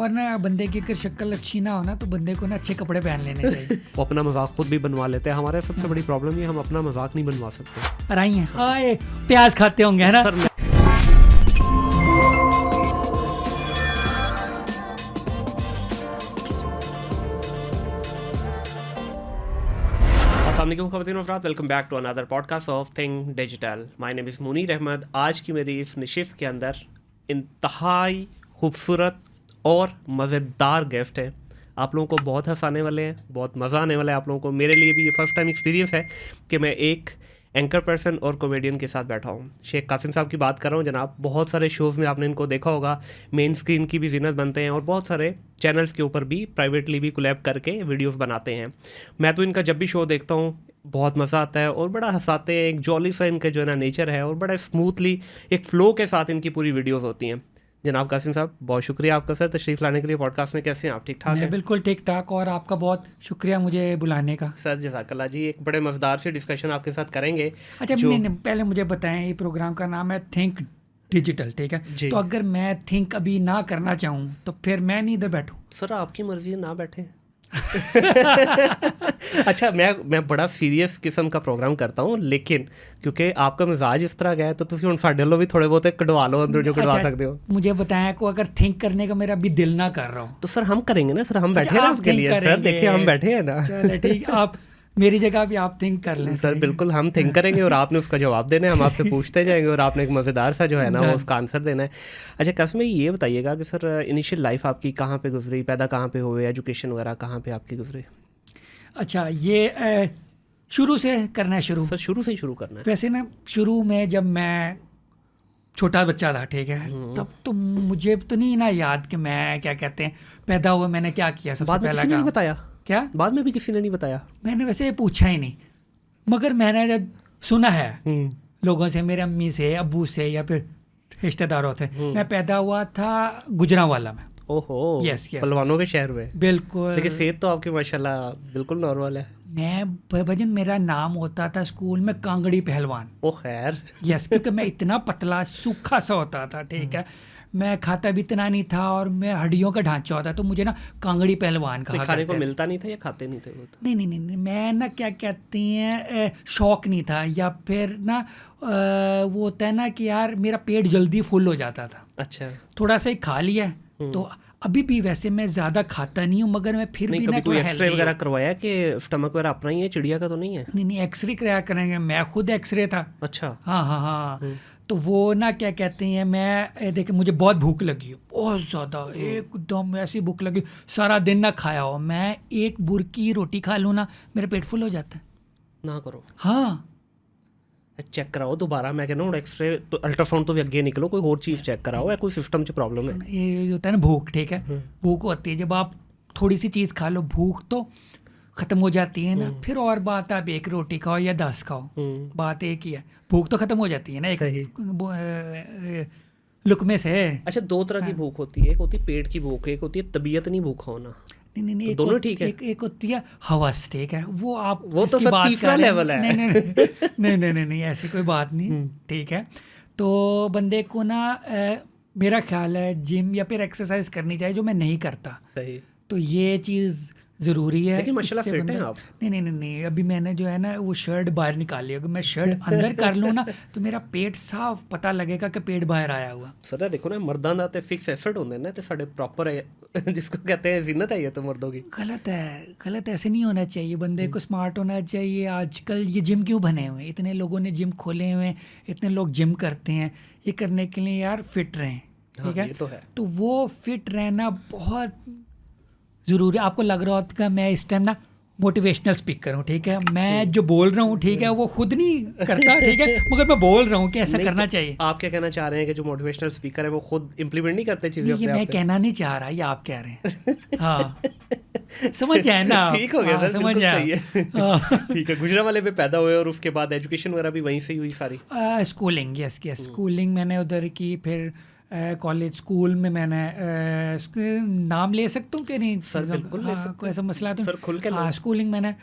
और ना बंदे की अगर शक्ल अच्छी ना हो ना तो बंदे को ना अच्छे कपड़े पहन लेने चाहिए। वो अपना मजाक खुद भी बनवा लेते हैं। हमारे सबसे बड़ी प्रॉब्लम ये हम अपना मजाक नहीं बनवा सकते। और आई हैं आए प्याज खाते होंगे है ना। Sir welcome back to another podcast of Think Digital. My name is Munir Ahmed. आज की मेरी इस नशिस्त के अंदर इंतहाई खूबसूरत और मज़ेदार गेस्ट है। आप लोगों को बहुत हंसाने वाले हैं, बहुत मज़ा आने वाला है आप लोगों को। मेरे लिए भी ये फर्स्ट टाइम एक्सपीरियंस है कि मैं एक एंकर पर्सन और कॉमेडियन के साथ बैठा हूँ। शेख कासिम साहब की बात कर रहा हूँ जनाब। बहुत सारे शोज़ में आपने इनको देखा होगा, मेन स्क्रीन की भी ज़ीनत बनते हैं और बहुत सारे चैनल्स के ऊपर भी प्राइवेटली भी कोलैब करके वीडियोस बनाते हैं। मैं तो इनका जब भी शो देखता हूँ बहुत मज़ा आता है और बड़ा हंसाते हैं। एक जॉली सा इनका जो है ना नेचर है और बड़ा स्मूथली एक फ़्लो के साथ इनकी पूरी वीडियोज़ होती हैं। जनाब कासिम साहब, बहुत शुक्रिया आपका सर तशरीफ़ लाने के लिए पॉडकास्ट में। कैसे हैं आप? ठीक ठाक मैं हैं? बिल्कुल ठीक ठाक, और आपका बहुत शुक्रिया मुझे बुलाने का। सर जज़ाकल्लाह जी। एक बड़े मज़ेदार से डिस्कशन आपके साथ करेंगे। अच्छा नहीं, पहले मुझे बताएं, ये प्रोग्राम का नाम है थिंक डिजिटल, ठीक है? तो अगर मैं थिंक अभी ना करना चाहूँ तो फिर मैं नहीं इधर बैठूँ? सर आपकी मर्जी है, ना बैठे। अच्छा, मैं बड़ा सीरियस किस्म का प्रोग्राम करता हूँ, लेकिन क्योंकि आपका मिजाज इस तरह गया है तो तुम हुण साडे लो भी थोड़े बहुत कढ़वा लो अंदर जो कढ़वा सकते हो। मुझे बताया को अगर थिंक करने का मेरा अभी दिल ना कर रहा हो तो सर हम करेंगे ना। सर हम बैठे हैं आपके लिए। सर देखिए हम बैठे हैं ना। चलो ठीक, आप मेरी जगह भी आप थिंक कर लें। सर बिल्कुल हम थिंक करेंगे और आपने उसका जवाब देना है। हम आपसे पूछते जाएंगे और आपने एक मज़ेदार सा जो है ना वो उसका आंसर देना है। अच्छा कासिम भाई, ये बताइएगा कि सर इनिशियल लाइफ आपकी कहाँ पे गुजरी, पैदा कहाँ पे हुए, एजुकेशन वगैरह कहाँ पे आपकी गुजरी? अच्छा, ये शुरू से करना है? शुरू सर शुरू से ही शुरू करना है। वैसे ना शुरू में जब मैं छोटा बच्चा था, ठीक है, तब तो मुझे तो नहीं ना याद कि मैं क्या कहते हैं पैदा हुआ मैंने क्या किया। सबसे बाद में पहला किसी ने काम नहीं बताया? क्या? बाद में भी किसी ने नहीं बताया? मैंने वैसे पूछा ही नहीं, मगर मैंने जब सुना है लोगों से, मेरे अम्मी से, अब्बू से या फिर रिश्तेदारों से, मैं पैदा हुआ था गुजरांवाला में। ओहो, यस यस, पहलवानों के शहर में। बिल्कुल। लेकिन सेहत तो आपकी माशाल्लाह बिल्कुल नॉर्मल है। मैं भजन, मेरा नाम होता था स्कूल में कांगड़ी पहलवान। ओ खैर। यस, क्योंकि मैं इतना पतला सूखा सा होता था, ठीक है, मैं खाता भी इतना नहीं था और मैं हड्डियों का ढांचा होता, तो मुझे ना कांगड़ी पहलवान कहा खाने को करते थे। मिलता नहीं था या खाते नहीं थे वो? तो नहीं, मैं ना क्या कहती हैं शौक नहीं था, या फिर ना वो होता है ना कि यार मेरा पेट जल्दी फुल हो जाता था। अच्छा, थोड़ा सा ही खा लिया तो अभी भी वैसे मैं ज़्यादा खाता नहीं हूँ, मगर मैं फिर भी ना कोई एक्सरे वगैरह करवाया कि स्टमक वगैरह अपना ही है, चिड़िया का तो नहीं है? नहीं, एक्सरे कराया करेंगे, मैं खुद एक्सरे था। अच्छा। हाँ। तो वो ना क्या कहते हैं, मैं देखिए मुझे बहुत भूख लगी है, बहुत ज़्यादा, एकदम ऐसी भूख लगी, सारा दिन ना खाया हो, मैं एक बुरकी रोटी खा लूँ ना मेरा पेट फुल हो जाता है। ना करो। हाँ, चेक कराओ दोबारा। मैं कहना हूँ एक्सरे तो अल्ट्रासाउंड तो भी अगे निकलो, कोई और चीज़ चेक कराओ या कोई सिस्टम से प्रॉब्लम है। ये जो होता है ना भूख, ठीक है, भूख होती है जब आप थोड़ी सी चीज़ खा लो, भूख तो ख़त्म हो जाती है ना। फिर और बात, आप एक रोटी खाओ या 10 खाओ, बात एक ही है, भूख तो ख़त्म हो जाती है ना एक लुकमे से। अच्छा, दो तरह की भूख होती है, एक होती है पेट की भूख, एक होती है तबीयत नहीं भूखा होना। नहीं, दोनों ठीक है। एक होती है हवस, ठीक है, वो आप वो तो सब तीसरा लेवल है। नहीं, ऐसी कोई बात नहीं, ठीक है। तो बंदे को ना मेरा ख्याल है जिम या फिर एक्सरसाइज करनी चाहिए, जो मैं नहीं करता। सही। तो ये चीज़ ज़रूरी है। लेकिन माशाल्लाह फिट हैं आप। नहीं, अभी मैंने जो है ना वो शर्ट बाहर निकाली, अगर मैं शर्ट अंदर कर लूँ ना तो मेरा पेट साफ पता लगेगा कि पेट बाहर आया हुआ। सर देखो ना, मर्दां दा ते फिक्स एसेट होंदे ने ते साडे प्रॉपर है जिसको कहते हैं जिन्नत है ये तो मर्दों की। गलत ऐसे नहीं होना चाहिए, बंदे को स्मार्ट होना चाहिए। आजकल ये जिम क्यों बने हुए हैं, इतने लोगों ने जिम खोले हुए हैं, इतने लोग जिम करते हैं, ये करने के लिए यार फिट रहें, ठीक है? तो वो फिट रहना बहुत ज़रूरी है। आपको लग रहा होता कि मैं इस टाइम ना मोटिवेशनल स्पीकर हूँ, ठीक है, मैं जो बोल रहा हूँ, ठीक है, वो खुद नहीं करता, ठीक है, मगर मैं बोल रहा हूँ कि ऐसा करना चाहिए। आप क्या कहना चाह रहे हैं कि जो मोटिवेशनल स्पीकर है वो खुद इम्प्लीमेंट नहीं करते चीज़ें? ये मैं कहना नहीं चाह रहा, ये आप कह रहे हैं। हाँ, समझ जाए ना। ठीक हो गया सर, समझ जाए। ठीक है, गुजरांवाले में पैदा हुए और उसके बाद एजुकेशन वगैरह भी वहीं से ही हुई सारी? स्कूलिंग, यस, स्कूलिंग मैंने उधर की, फिर कॉलेज स्कूल में मैंने नाम ले सकता हूँ कि नहीं? सर बिल्कुल ले सकते, कोई ऐसा मसला तो सर खुल के। हाँ, स्कूलिंग मैंने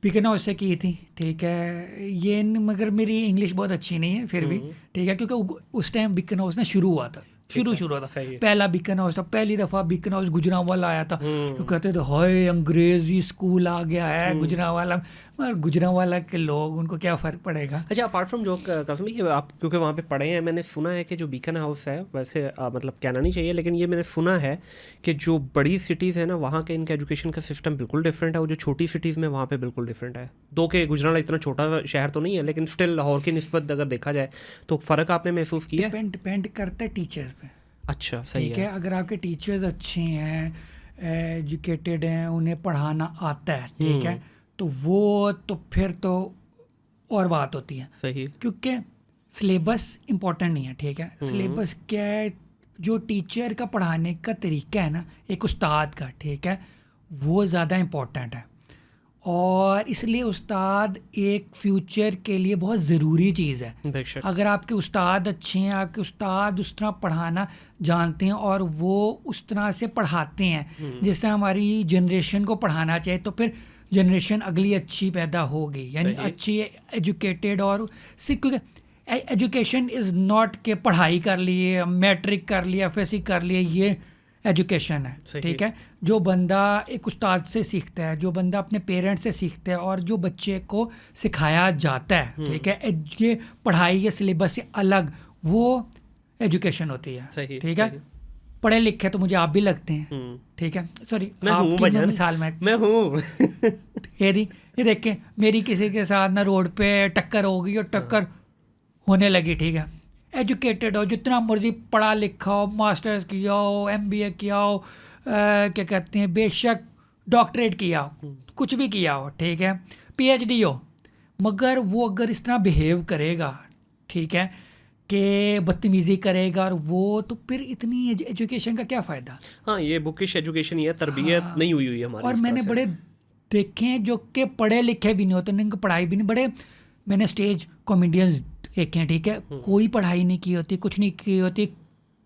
बिकन हाउस से की थी, ठीक है, ये मगर मेरी इंग्लिश बहुत अच्छी नहीं है फिर भी, ठीक है, क्योंकि उस टाइम बिकन हाउस ना शुरू हुआ था। शुरू होता, पहला बीकन हाउस था, पहली दफ़ा बीकन हाउस गुजरांवाला आया था, तो कहते थे हाय अंग्रेजी स्कूल आ गया है गुजरांवाला, मगर गुजरांवाला के लोग, उनको क्या फ़र्क पड़ेगा। अच्छा, अपार्ट फ्रॉम जो कसमी कि आप क्योंकि वहाँ पे पढ़े हैं, मैंने सुना है कि जो बीकन हाउस है, वैसे मतलब कहना नहीं चाहिए, लेकिन ये मैंने सुना है कि जो बड़ी सिटीज़ है ना, वहाँ के इनका एजुकेशन का सिस्टम बिल्कुल डिफरेंट है, और जो छोटी सिटीज़ में वहाँ पे बिल्कुल डिफरेंट है। दो के गुजरांवाला इतना छोटा शहर तो नहीं है, लेकिन स्टिल लाहौर की निस्बत अगर देखा जाए तो फ़र्क आपने महसूस किया? डिपेंड करता है टीचर्स पे। अच्छा, सही है। अगर आपके टीचर्स अच्छे हैं, एजुकेटेड हैं, उन्हें पढ़ाना आता है, ठीक है, तो वो तो फिर तो और बात होती है। सही। क्योंकि सिलेबस इम्पोर्टेंट नहीं है, ठीक है। सिलेबस क्या है, जो टीचर का पढ़ाने का तरीका है ना, एक उस्ताद का, ठीक है, वो ज़्यादा इम्पोर्टेंट है। और इसलिए उस्ताद एक फ्यूचर के लिए बहुत ज़रूरी चीज़ है। अगर आपके उस्ताद अच्छे हैं, आपके उस्ताद उस तरह पढ़ाना जानते हैं और वो उस तरह से पढ़ाते हैं जिससे हमारी जनरेशन को पढ़ाना चाहिए, तो फिर जनरेशन अगली अच्छी पैदा होगी, यानी अच्छी एजुकेटेड। और क्योंकि एजुकेशन इज़ नॉट के पढ़ाई कर लिए, मैट्रिक कर लिया, FSC कर लिए, ये एजुकेशन है, ठीक है। जो बंदा एक उस्ताद से सीखता है, जो बंदा अपने पेरेंट्स से सीखता है, और जो बच्चे को सिखाया जाता है, ठीक है, ये पढ़ाई या सिलेबस से अलग, वो एजुकेशन होती है, ठीक है। पढ़े लिखे तो मुझे आप भी लगते हैं, ठीक है, सॉरी आपकी मिसाल मैं हूँ ये देखें, मेरी किसी के साथ ना रोड पे टक्कर होगी और टक्कर होने लगी, ठीक है, एजुकेटेड हो, जितना मर्जी पढ़ा लिखा हो, मास्टर्स किया हो, MBA किया हो, क्या कहते हैं, बेशक डॉक्टरेट किया हो, कुछ भी किया हो, ठीक है, PhD हो, मगर वो अगर इस तरह बिहेव करेगा, ठीक है, कि बदतमीज़ी करेगा, और वो तो फिर इतनी एजुकेशन का क्या फ़ायदा। हाँ, ये बुकिश एजुकेशन ही है, तरबियत नहीं हुई है हमारी। और मैंने बड़े देखे हैं जो कि पढ़े लिखे भी नहीं होते, उनकी पढ़ाई भी नहीं, बड़े मैंने स्टेज कॉमेडियंस एक हैं, ठीक है, कोई पढ़ाई नहीं की होती, कुछ नहीं की होती,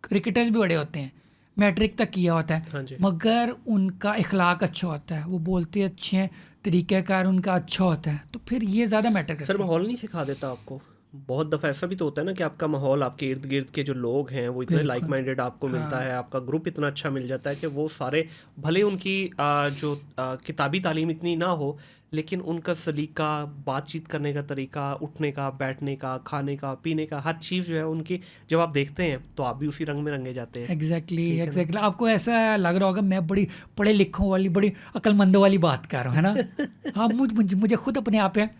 क्रिकेटर्स भी बड़े होते हैं, मैट्रिक तक किया होता है, मगर उनका इखलाक अच्छा होता है, वो बोलते अच्छे हैं, तरीक़ाकार उनका अच्छा होता है, तो फिर ये ज़्यादा मैटर करता है। सर, माहौल नहीं सिखा देता आपको? बहुत दफ़ा ऐसा भी तो होता है ना कि आपका माहौल, आपके इर्द गिर्द के जो लोग हैं वो इतने लाइक माइंडेड आपको मिलता है, आपका ग्रुप इतना अच्छा मिल जाता है कि वो सारे, भले उनकी जो किताबी तालीम इतनी ना हो, लेकिन उनका सलीका, बातचीत करने का तरीका, उठने का, बैठने का, खाने का, पीने का, हर चीज़ जो है उनकी, जब आप देखते हैं तो आप भी उसी रंग में रंगे जाते हैं। एग्जैक्टली आपको ऐसा लग रहा होगा मैं बड़ी पढ़े लिखों वाली, बड़ी अक्लमंदों वाली बात कर रहा हूँ, है ना। हाँ, मुझे खुद अपने आप है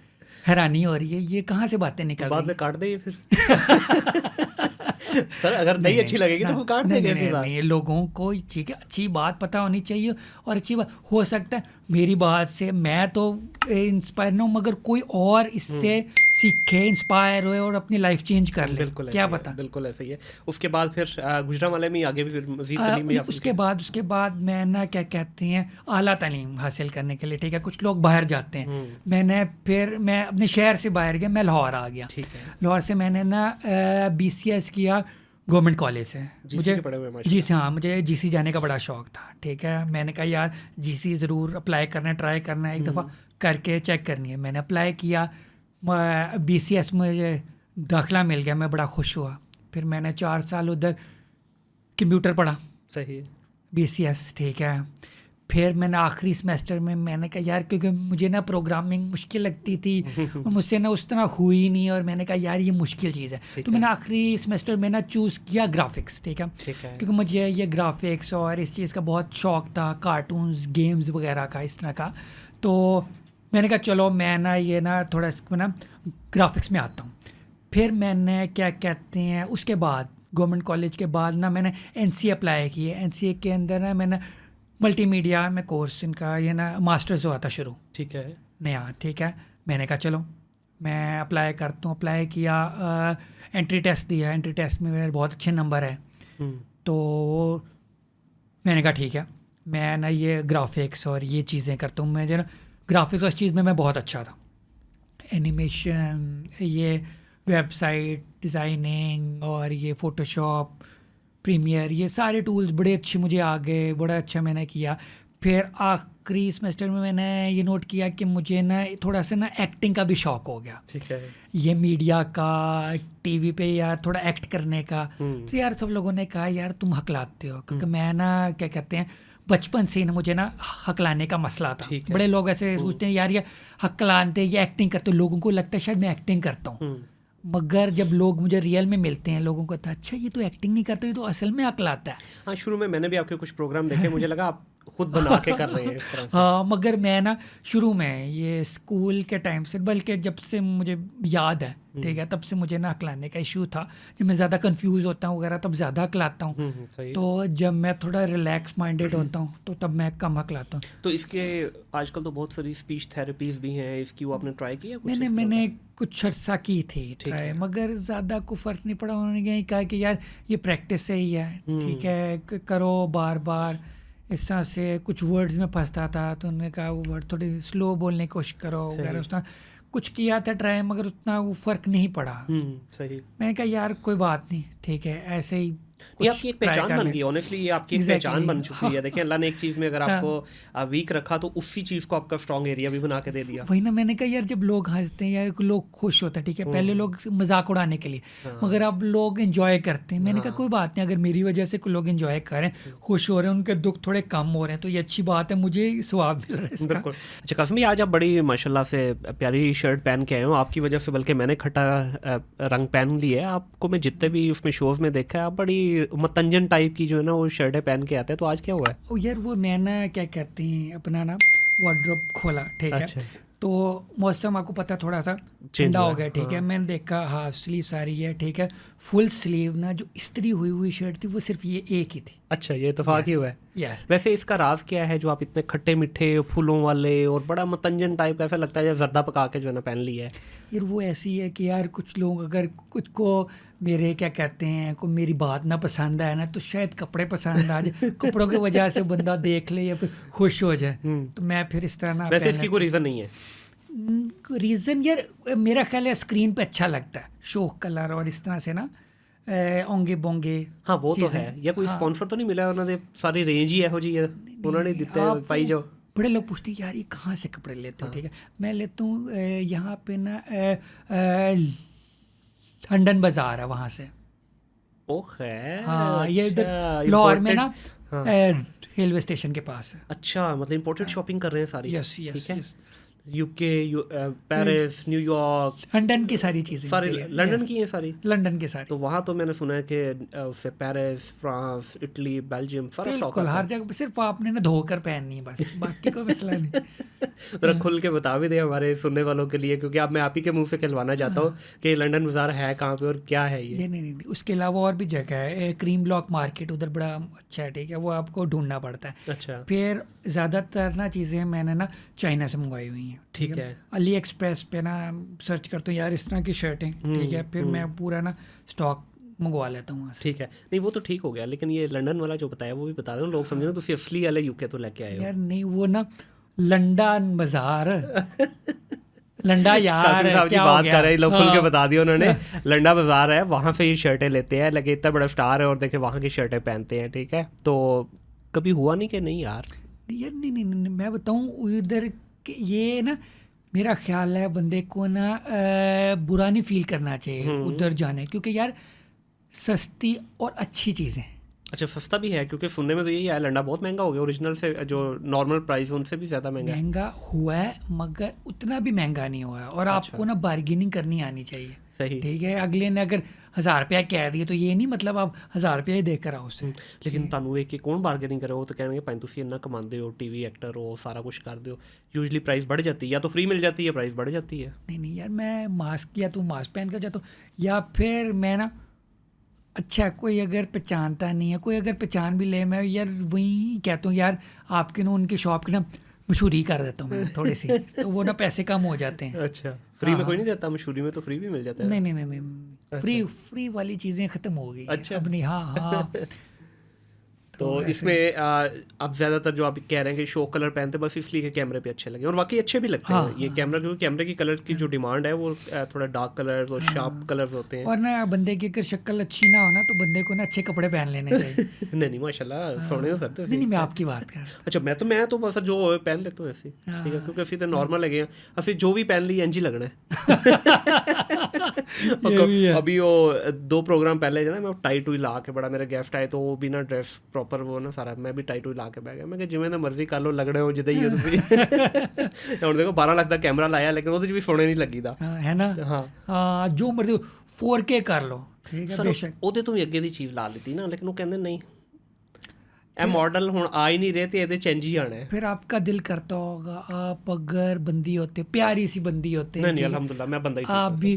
हैरानी हो रही है, ये कहाँ से बातें निकल रही हैं। बाद में काट देंगे फिर सर, अगर नहीं अच्छी लगेगी तो हम काट देंगे। नहीं, लोगों को ठीक है, अच्छी बात पता होनी चाहिए, और अच्छी बात हो सकता है मेरी बात से मैं तो इंस्पायर ना हूँ, मगर कोई और इससे सीखे, इंस्पायर हुए और अपनी लाइफ चेंज कर ले, क्या पता। बिल्कुल ऐसा ही है। उसके बाद फिर गुजरांवाले में आगे भी फिर मज़ीद तालीम में उसके बाद मैं ना, क्या कहते हैं, आला तालीम हासिल करने के लिए, ठीक है, कुछ लोग बाहर जाते हैं, मैं अपने शहर से बाहर गया, मैं लाहौर आ गया, लाहौर से मैंने ना BCS किया गवर्नमेंट कॉलेज से। मुझे GC जाने का बड़ा शौक़ था, ठीक है, मैंने कहा यार GC ज़रूर अप्लाई करना है, ट्राई करना है, एक दफ़ा करके चेक करनी है। मैंने अप्लाई किया, BCS मुझे दाखिला मिल गया, मैं बड़ा खुश हुआ। फिर मैंने 4 साल उधर कंप्यूटर पढ़ा, सही, BCS, ठीक है। फिर मैंने आखिरी सेमेस्टर में मैंने कहा यार, क्योंकि मुझे ना प्रोग्रामिंग मुश्किल लगती थी और मुझसे ना उस तरह हुई नहीं, और मैंने कहा यार ये मुश्किल चीज़ है, तो मैंने आखिरी सेमेस्टर में ना चूज़ किया ग्राफिक्स, ठीक है, क्योंकि मुझे ये ग्राफिक्स और इस चीज़ का बहुत शौक़ था, कार्टून्स, गेम्स वगैरह का, इस तरह का। तो मैंने कहा चलो मैं ना ये ना थोड़ा इसमें ना ग्राफिक्स में आता हूँ। फिर मैंने, क्या कहते हैं, उसके बाद गवर्नमेंट कॉलेज के बाद ना मैंने NCA अप्लाई किए। NCA के अंदर ना मैंने मल्टीमीडिया में कोर्स, इनका ये ना मास्टर्स हुआ था शुरू, ठीक है, नया, ठीक है। मैंने कहा चलो मैं अप्लाई करता हूँ, अप्लाई किया, एंट्री टेस्ट दिया, एंट्री टेस्ट में मेरे बहुत अच्छे नंबर है, तो मैंने कहा ठीक है मैं ना ये ग्राफिक्स और ये चीज़ें करता हूँ। मैं जो ना ग्राफिक्स उस चीज़ में मैं बहुत अच्छा था, एनिमेशन, ये वेबसाइट डिज़ाइनिंग और ये फ़ोटोशॉप, प्रीमियर, ये सारे टूल्स बड़े अच्छे मुझे आ गए, बड़ा अच्छा मैंने किया। फिर आखिरी सेमेस्टर में मैंने ये नोट किया कि मुझे ना थोड़ा सा ना एक्टिंग का भी शौक हो गया। ठीक है। ये मीडिया का, टीवी पे यार थोड़ा एक्ट करने का। तो यार सब लोगों ने कहा यार तुम हकलाते हो, क्योंकि मैं ना क्या कहते हैं बचपन से ही ना मुझे ना हकलाने का मसला था। बड़े लोग ऐसे सोचते हैं यार ये हकलाते, ये एक्टिंग करते, लोगों को लगता है शायद मैं एक्टिंग करता हूँ। मगर जब लोग मुझे रियल में मिलते हैं, लोगों को कहता है अच्छा ये तो एक्टिंग नहीं करते, ये तो असल में हकलाता है। हाँ, शुरू में मैंने भी आपके कुछ प्रोग्राम देखे, मुझे लगा आप खुद बना के कर रहे हैं इस तरह से। हाँ, मगर मैं ना शुरू में ये स्कूल के टाइम से, बल्कि जब से मुझे याद है, ठीक है, तब से मुझे ना हकलाने का इशू था। जब मैं ज़्यादा कंफ्यूज होता हूँ वगैरह तब ज़्यादा हकलाता हूँ। तो जब मैं थोड़ा रिलैक्स माइंडेड होता हूँ तो तब मैं कम हकलाता हूँ। तो इसके आजकल तो बहुत सारी स्पीच थेरेपीज भी हैं, इसकी वो आपने ट्राई किया कुछ? मैंने कुछ अर्सा की थी ट्राई, मगर ज़्यादा को फ़र्क नहीं पड़ा। उन्होंने यही कहा कि यार ये प्रैक्टिस से ही है, ठीक है, करो बार बार। इस तरह से कुछ वर्ड्स में फंसता था तो उन्होंने कहा वो वर्ड थोड़ी स्लो बोलने की कोशिश करो वगैरह। उसने कुछ किया था ट्राई, मगर उतना वो फ़र्क नहीं पड़ा। सही। मैंने कहा यार कोई बात नहीं, ठीक है, ऐसे ही ये आपकी एक पहचान बन गई, ऑनेस्टली ये आपकी एक पहचान बन चुकी है। देखिए अल्लाह ने एक चीज़ में अगर आपको वीक रखा तो उसी चीज़ को आपका स्ट्रॉन्ग एरिया भी बना के दे दिया। वही ना, मैंने कहा यार जब लोग हंसते हैं या लोग खुश होते हैं, ठीक है, पहले लोग मजाक उड़ाने के लिए, मगर अब लोग एंजॉय करते हैं। मैंने कहा कोई बात नहीं, अगर मेरी वजह से लोग एंजॉय कर रहे हैं, खुश हो रहे हैं, उनके दुख थोड़े कम हो रहे हैं, तो ये अच्छी बात है, मुझे सवाब मिल रहा है इसका। बिल्कुल। अच्छा कासिम भाई, आज आप बड़ी माशाल्लाह से प्यारी शर्ट पहन के आए हो। आपकी वजह से बल्कि मैंने खट्टा रंग पहन लिया है। आपको मैं जितने भी उसमें शोज़ में देखा है, आप बड़ी मतंजन टाइप की जो है ना वो शर्टें पहन के आते हैं, तो आज क्या हुआ है? ओ यार वो मैं ना क्या कहते हैं अपना ना वार्डरोब खोला, ठीक है, तो मौसम आपको पता थोड़ा सा ठंडा हो गया, ठीक है। मैंने देखा हाफ स्लीव सारी है, ठीक है, फुल स्लीव ना जो इस्त्री हुई हुई शर्ट थी वो सिर्फ ये एक ही थी। अच्छा, ये इत्तेफाक ही हुआ है। यस। वैसे इसका राज क्या है जो आप इतने खट्टे मीठे फूलों वाले और बड़ा मतंजन टाइप का, ऐसा लगता है जैसे जर्दा पका के जो है ना पहन लिया है? यार वो ऐसी है कि यार कुछ लोग अगर कुछ को मेरे क्या कहते हैं को मेरी बात ना पसंद आए ना, तो शायद कपड़े पसंद आ जाए, कपड़ों की वजह से बंदा देख ले या फिर खुश हो जाए, तो मैं फिर इस तरह ना। वैसे इसकी कोई रीज़न नहीं है? रीज़न यार मेरा ख्याल है स्क्रीन पे अच्छा लगता है, शोक कलर और इस तरह से ना ओंगे बोंगे। हाँ वो तो है। या कोई स्पॉन्सर तो नहीं मिला उन्होंने? सारी रेंज ही है जी है, उन्होंने दिते पाई जो। बड़े लोग पूछते हैं यार ये कहाँ से कपड़े लेते हो, ठीक है, मैं लेता हूँ यहाँ पे ना लंदन बाजार है वहाँ से। ओके। हाँ, ये इधर लाहौर में ना रेलवे स्टेशन के पास है। अच्छा, मतलब इंपोर्टेड शॉपिंग कर रहे हैं सारी? Yes yes yes. UK, Paris, New York, London की सारी चीज़ें सारी लंदन की है सारी? लंदन की सारी। तो वहाँ तो मैंने सुना है कि उससे पेरिस, फ्रांस, इटली, बेल्जियम सारा स्टॉक बिल्कुल हर जगह, सिर्फ आपने ना धोकर पहननी है बस, बाकी कोई मसला नहीं। जरा खुल के बता भी दे हमारे सुनने वालों के लिए, क्योंकि अब मैं आप ही के मुंह से कहलवाना चाहता हूँ कि लंदन बाजार है कहाँ पे और क्या है ये? नहीं, उसके अलावा और भी जगह है, क्रीम ब्लॉक मार्केट उधर बड़ा अच्छा है, ठीक है, वो आपको ढूंढना पड़ता है। अच्छा। फिर ज़्यादातर ना चीज़ें मैंने ना चाइना से मंगवाई हुई हैं, ठीक है। अली एक्सप्रेस पे ना सर्च करता हूँ यार इस तरह की शर्टें, ठीक है, फिर मैं पूरा ना स्टॉक मंगवा लेता हूँ वहाँ से। ठीक है, नहीं वो तो ठीक हो गया, लेकिन ये लंदन वाला जो बताया वो भी बता दो, लोग समझो तो असली वाले यूके तो लेके आए हो यार। नहीं वो ना लंदन बाजार लंडा यार साहब जी क्या बात कर रहे हैं, लोग खुल के हाँ। बता दिया उन्होंने। लंडा बाजार है, वहाँ से ये शर्टें लेते हैं, लगे इतना बड़ा स्टार है और देखे वहाँ की शर्टें पहनते हैं, ठीक है। तो कभी हुआ नहीं कि नहीं यार? यार नहीं, मैं बताऊँ उधर ये ना मेरा ख्याल है बंदे को ना बुरा नहीं फील करना चाहिए उधर जाने, क्योंकि यार सस्ती और अच्छी चीज़ें। अच्छा, सस्ता भी है? क्योंकि सुनने में तो यही है लंडा बहुत महंगा हो गया, ओरिजिनल से जो नॉर्मल प्राइस उनसे भी ज़्यादा महंगा हुआ है, मगर उतना भी महंगा नहीं हुआ है। और आपको ना बार्गेनिंग करनी आनी चाहिए। सही, ठीक है, अगले ने अगर 1000 रुपया कह दिए तो ये नहीं मतलब आप 1000 रुपया ही देकर आओ उससे। लेकिन ਤੁਹਾਨੂੰ ਵੇਖ ਕੇ कौन बार्गेनिंग करे? वो तो कहेंगे भाई तुसी इतना कमाते हो, टीवी एक्टर हो, सारा कुछ करते हो, यूजली प्राइस बढ़ जाती है, या तो फ्री मिल जाती है प्राइस बढ़ जाती है। नहीं यार, मैं मास्क या तो मास्क पहन कर जाता हूँ, या फिर मैं ना अच्छा कोई अगर पहचानता नहीं है, कोई अगर पहचान भी ले, मैं यार वही कहता हूँ यार आपके ना उनकी शॉप की ना मशहूरी कर देता हूँ मैं थोड़ी सी, तो वो ना पैसे कम हो जाते हैं। अच्छा, फ्री में कोई नहीं देता? मशहूरी में तो फ्री भी मिल जाता है। नहीं, फ्री वाली चीज़ें ख़त्म हो गई। अच्छा, अब नहीं। हाँ तो इसमें आप ज़्यादातर जो आप कह रहे हैं कि शो कलर पहनते बस इसलिए कि कैमरे पे अच्छे लगे, और वाकई अच्छे भी लगते हैं ये कैमरा, क्योंकि कैमरे की कलर की जो डिमांड है वो थोड़ा डार्क कलर्स और शार्प कलर्स होते हैं। और ना बंदे की अगर शक्ल अच्छी ना हो ना तो बंदे को ना अच्छे कपड़े पहन लेने चाहिए। नहीं माशाल्लाह सोने हो सकते। नहीं मैं आपकी बात कर रहा हूं। अच्छा मैं तो बस जो पहन लेता हूँ ऐसे, ठीक है, क्योंकि ਅਸੀਂ तो नॉर्मल लगे हैं, ਅਸੀਂ जो भी पहन ली इंज ही लगना है। अभी वो 2 प्रोग्राम पहले जो ना मैं टाई टूई ला के, बड़ा मेरे गेस्ट आए तो वो भी ना ड्रेस प्रॉपर वो ना सारा, मैं भी टाई टूई ला के बह गया, मैं जिवें मर्जी कर लो लगने हो जिद्दां ही हो तुसीं। ਹੁਣ देखो 12 ਲੱਖ ਦਾ ਕੈਮਰਾ ਲਾਇਆ ਲੇਕਿਨ ਉਹਦੇ 'ਚ ਵੀ ਸੋਹਣੇ ਨਹੀਂ ਲੱਗੀਦਾ है ना। हाँ जो मर्जी 4K कर लो, ठीक है, बेशक ਉਹਦੇ ਤੋਂ ਵੀ ਅੱਗੇ ਦੀ ਚੀਜ਼ ਲਾ ਦਿੱਤੀ ਨਾ, ਲੇਕਿन ਉਹ ਕਹਿੰਦੇ ਨਹੀਂ ਇਹ मॉडल ਹੁਣ आ ही नहीं रहे तो ਇਹਦੇ चेंज ही आना है। फिर आपका दिल करता होगा आप अगर बंदी होते, प्यारी सी बंदी होते, नहीं अल्हम्दुलिल्लाह मैं बंदा ही, आप भी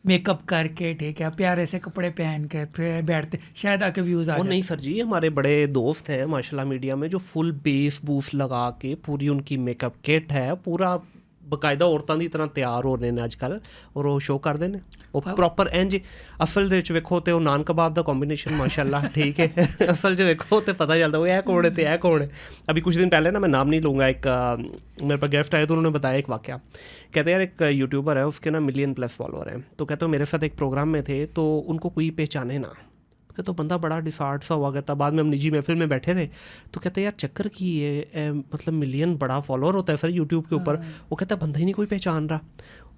मेकअप करके, ठीक है, प्यारे से कपड़े पहन के फिर बैठते, शायद आके व्यूज आ जाए। नहीं सर जी, हमारे बड़े दोस्त हैं माशाल्लाह मीडिया में जो फुल बेस बूस लगा के पूरी उनकी मेकअप किट है, पूरा ਬਕਾਇਦਾ ਔਰਤਾਂ ਦੀ ਤਰ੍ਹਾਂ ਤਿਆਰ ਹੋ ਰਹੇ ਨੇ ਅੱਜ ਕੱਲ੍ਹ, ਔਰ ਉਹ ਸ਼ੋਅ ਕਰਦੇ ਨੇ ਉਹ ਪ੍ਰੋਪਰ ਇੰਜ। ਅਸਲ ਦੇ ਵਿੱਚ ਵੇਖੋ ਤੇ ਉਹ ਨਾਨ ਕਬਾਬ ਦਾ ਕੰਬੀਨੇਸ਼ਨ ਮਾਸ਼ਾਅੱਲਾ, ठीक है, असल जो देखो तो पता चलता है कौन है तो यह कौन है। अभी कुछ दिन पहले ना, मैं नाम नहीं लूँगा, एक मेरे पास गेस्ट आए तो उन्होंने बताया एक वाक़या, कहते यार एक यूट्यूबर है उसके ना 1 मिलियन प्लस फॉलोअर हैं, तो कहते मेरे साथ एक प्रोग्राम में थे तो उनको कोई पहचाने ना, तो बंदा बड़ा डिसार्ट सा हुआ। कहता बाद में हम निजी महफिल में बैठे थे तो कहते यार चक्कर की ये मतलब 1 मिलियन बड़ा फॉलोअर होता है सर यूट्यूब के ऊपर, वो कहता बंदा ही नहीं कोई पहचान रहा।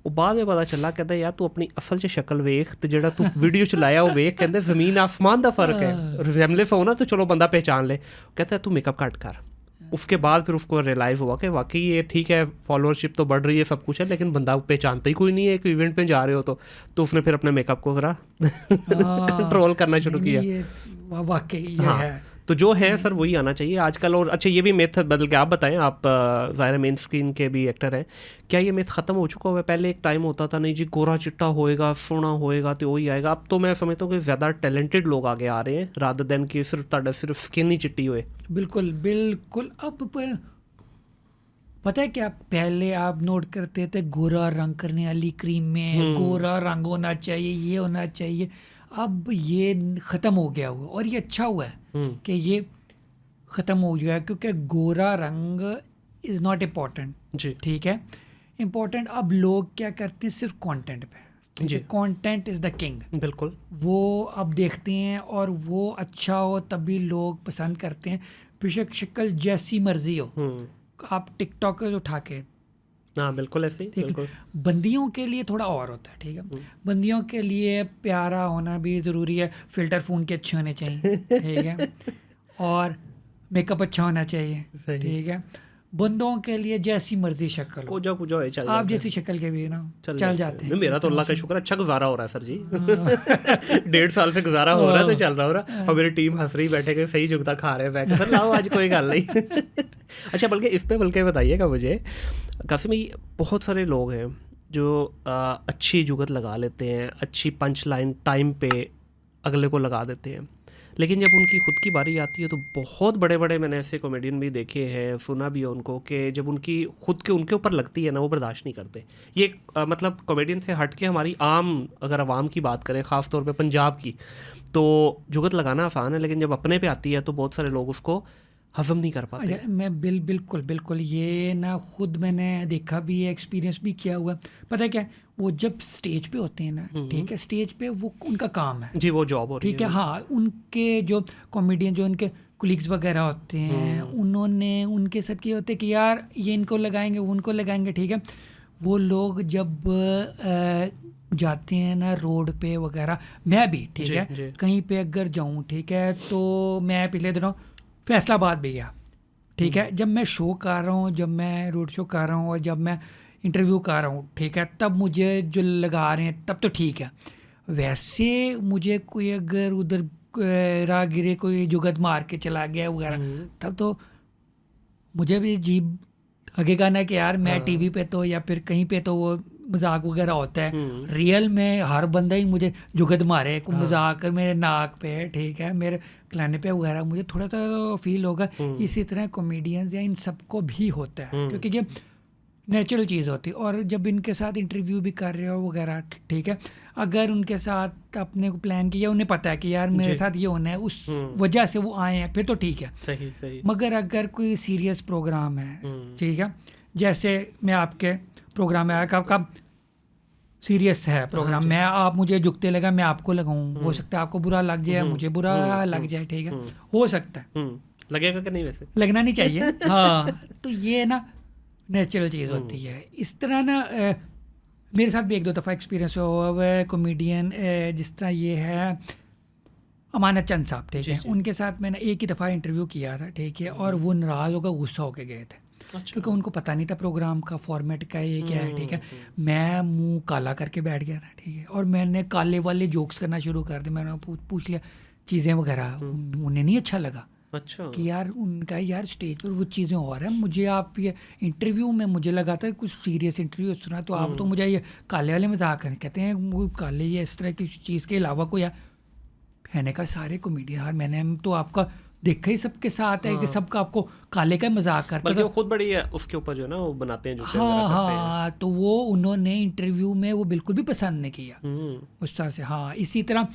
वो बाद में पता चला, कहता यार तू अपनी असल च शक्ल वेख तो जो तू वीडियो च लाया वो वेख, कहते ज़मीन आसमान का फ़र्क है, रिजेम्बलेंस हो ना तो चलो बंदा पहचान ले, कहता तू मेकअप कट कर। उसके बाद फिर उसको रियलाइज़ हुआ कि वाकई ये ठीक है, फॉलोअरशिप तो बढ़ रही है, सब कुछ है, लेकिन बंदा पहचानता ही कोई नहीं है। एक इवेंट में जा रहे हो तो उसने फिर अपने मेकअप को ज़रा कंट्रोल करना शुरू किया। वाकई है तो जो है सर वही आना चाहिए आजकल। और अच्छा ये भी मिथ बदल के आप बताएं, आप ज़ाहिर मेन स्क्रीन के भी एक्टर हैं, क्या ये मिथ ख़त्म हो चुका हुआ है? पहले एक टाइम होता था नहीं जी गोरा चिट्टा होएगा, सोना होएगा तो वही आएगा। अब तो मैं समझता हूँ कि ज़्यादा टैलेंटेड लोग आगे आ रहे हैं रादर दैन कि सिर्फ स्किन ही चिट्टी हुए। बिल्कुल बिल्कुल। अब पता है क्या, पहले आप नोट करते थे गोरा रंग करने वाली क्रीम में गोरा रंग होना चाहिए, ये होना चाहिए। अब ये ख़त्म हो गया हुआ, और ये अच्छा हुआ है कि ये ख़त्म हो गया, क्योंकि गोरा रंग इज़ नॉट इम्पॉर्टेंट जी, ठीक है। इम्पॉर्टेंट अब लोग क्या करते हैं सिर्फ कंटेंट पे जी, कंटेंट इज़ द किंग। बिल्कुल, वो अब देखते हैं और वो अच्छा हो तभी लोग पसंद करते हैं, बेशक शक्ल जैसी मर्जी हो। आप टिकटॉक उठा के, हाँ बिल्कुल ऐसे ही, बिल्कुल। बंदियों के लिए थोड़ा और होता है, ठीक है, बंदियों के लिए प्यारा होना भी ज़रूरी है, फ़िल्टर फ़ोन के अच्छे होने चाहिए, ठीक है, और मेकअप अच्छा होना चाहिए, ठीक है। बंदों के लिए जैसी मर्जी शक्ल हो, चल आप जैसी शक्ल के भी ना चल जाते हैं। मेरा तो अल्लाह का शुक्र अच्छा गुजारा हो रहा है सर जी। 1.5 साल से गुजारा हो रहा है, तो चल रहा हो रहा। और मेरी टीम हंस रही बैठे के सही जुगता खा रहे हैं, सर लाओ आज कोई गल नहीं। अच्छा बल्कि बताइएगा मुझे कासिम, बहुत सारे लोग हैं जो अच्छी जुगत लगा लेते हैं, अच्छी पंच लाइन टाइम पे अगले को लगा देते हैं, लेकिन जब उनकी खुद की बारी आती है तो बहुत बड़े बड़े मैंने ऐसे कॉमेडियन भी देखे हैं, सुना भी है उनको, कि जब उनकी खुद के उनके ऊपर लगती है ना वो बर्दाश्त नहीं करते। ये मतलब कॉमेडियन से हट के हमारी अगर आवाम की बात करें, ख़ास तौर पे पंजाब की, तो जुगत लगाना आसान है, लेकिन जब अपने पे आती है तो बहुत सारे लोग उसको हज़म नहीं कर पाते। मैं बिल्कुल ये ना खुद मैंने देखा भी है, एक्सपीरियंस भी किया हुआ। पता है क्या, वो जब स्टेज पे होते हैं ना, ठीक है, स्टेज पे वो उनका काम है जी, वो जॉब हो रही है, ठीक है। हाँ, उनके जो कॉमेडियन जो उनके कुलीग्स वगैरह होते हैं, उन्होंने उनके साथ ये होते कि यार ये इनको लगाएंगे वो उनको लगाएंगे, ठीक है। वो लोग जब जाते हैं ना रोड पे वगैरह, मैं भी ठीक है कहीं पे अगर जाऊँ, ठीक है, तो मैं पिछले दिनों फैसलाबाद भी गया, ठीक है, जब मैं शो कर रहा हूँ, जब मैं रोड शो कर रहा हूँ और जब मैं इंटरव्यू कर रहा हूँ, ठीक है, तब मुझे जो लगा रहे हैं तब तो ठीक है। वैसे मुझे कोई अगर उधर राहगीरे कोई जुगत मार के चला गया वगैरह, तब तो मुझे भी अजीब लगेगा ना कि यार मैं टीवी पे तो या फिर कहीं पे तो वो मजाक वगैरह होता है, रियल में हर बंदा ही मुझे जुगत मारे को मजाक मेरे नाक पे, ठीक है, मेरे क्लाने पे वगैरह, मुझे थोड़ा सा फील होगा। इसी तरह कॉमेडियंस या इन सबको भी होता है, क्योंकि ये नेचुरल चीज़ होती है। और जब इनके साथ इंटरव्यू भी कर रहे हो वगैरह, ठीक है, अगर उनके साथ अपने को प्लान किया, उन्हें पता है कि यार मेरे साथ ये होना है, उस वजह से वो आए हैं, फिर तो ठीक है। सही सही। मगर अगर कोई सीरियस प्रोग्राम है, ठीक है, जैसे मैं आपके प्रोग्राम में आया, कब सीरियस है प्रोग्राम, मैं आप मुझे झुकते लगा, मैं आपको लगाऊं, हो सकता है आपको बुरा लग जाए, मुझे बुरा लग जाए, ठीक है, हो सकता है। लगेगा कि नहीं? वैसे लगना नहीं चाहिए। हाँ, तो ये ना नेचुरल चीज़ होती है। इस तरह ना मेरे साथ भी एक दो दफ़ा एक्सपीरियंस हुआ है कॉमेडियन, जिस तरह ये है अमानत चंद साहब, ठीक है, उनके साथ मैंने एक ही दफ़ा इंटरव्यू किया था, ठीक है, और वो नाराज़ होकर गुस्सा होकर गए थे। अच्छा। क्योंकि उनको पता नहीं था प्रोग्राम का फॉर्मेट का ये क्या है, ठीक है। मैं मुंह काला करके बैठ गया था, ठीक है, और मैंने काले वाले जोक्स करना शुरू कर दिया। मैंने पूछ लिया चीज़ें वगैरह, उन्हें नहीं अच्छा लगा। अच्छा। कि यार उनका यार स्टेज पर वो चीज़ें हो रहा है, मुझे आप ये इंटरव्यू में मुझे लगा था कुछ सीरियस इंटरव्यू सुना, तो आप तो मुझे ये काले वाले मजाक करें, कहते हैं वो काले ये इस तरह की चीज़ के अलावा कोई है का सारे कॉमेडियन, मैंने तो आपका देखा ही सबके साथ है कि सबका आपको काले का मजाक करता था। वो खुद बड़ी है उसके ऊपर जो है ना वो बनाते हैं, हाँ, तो वो उन्होंने इंटरव्यू में वो बिल्कुल भी पसंद नहीं किया उस तरह से। हाँ, इसी तरह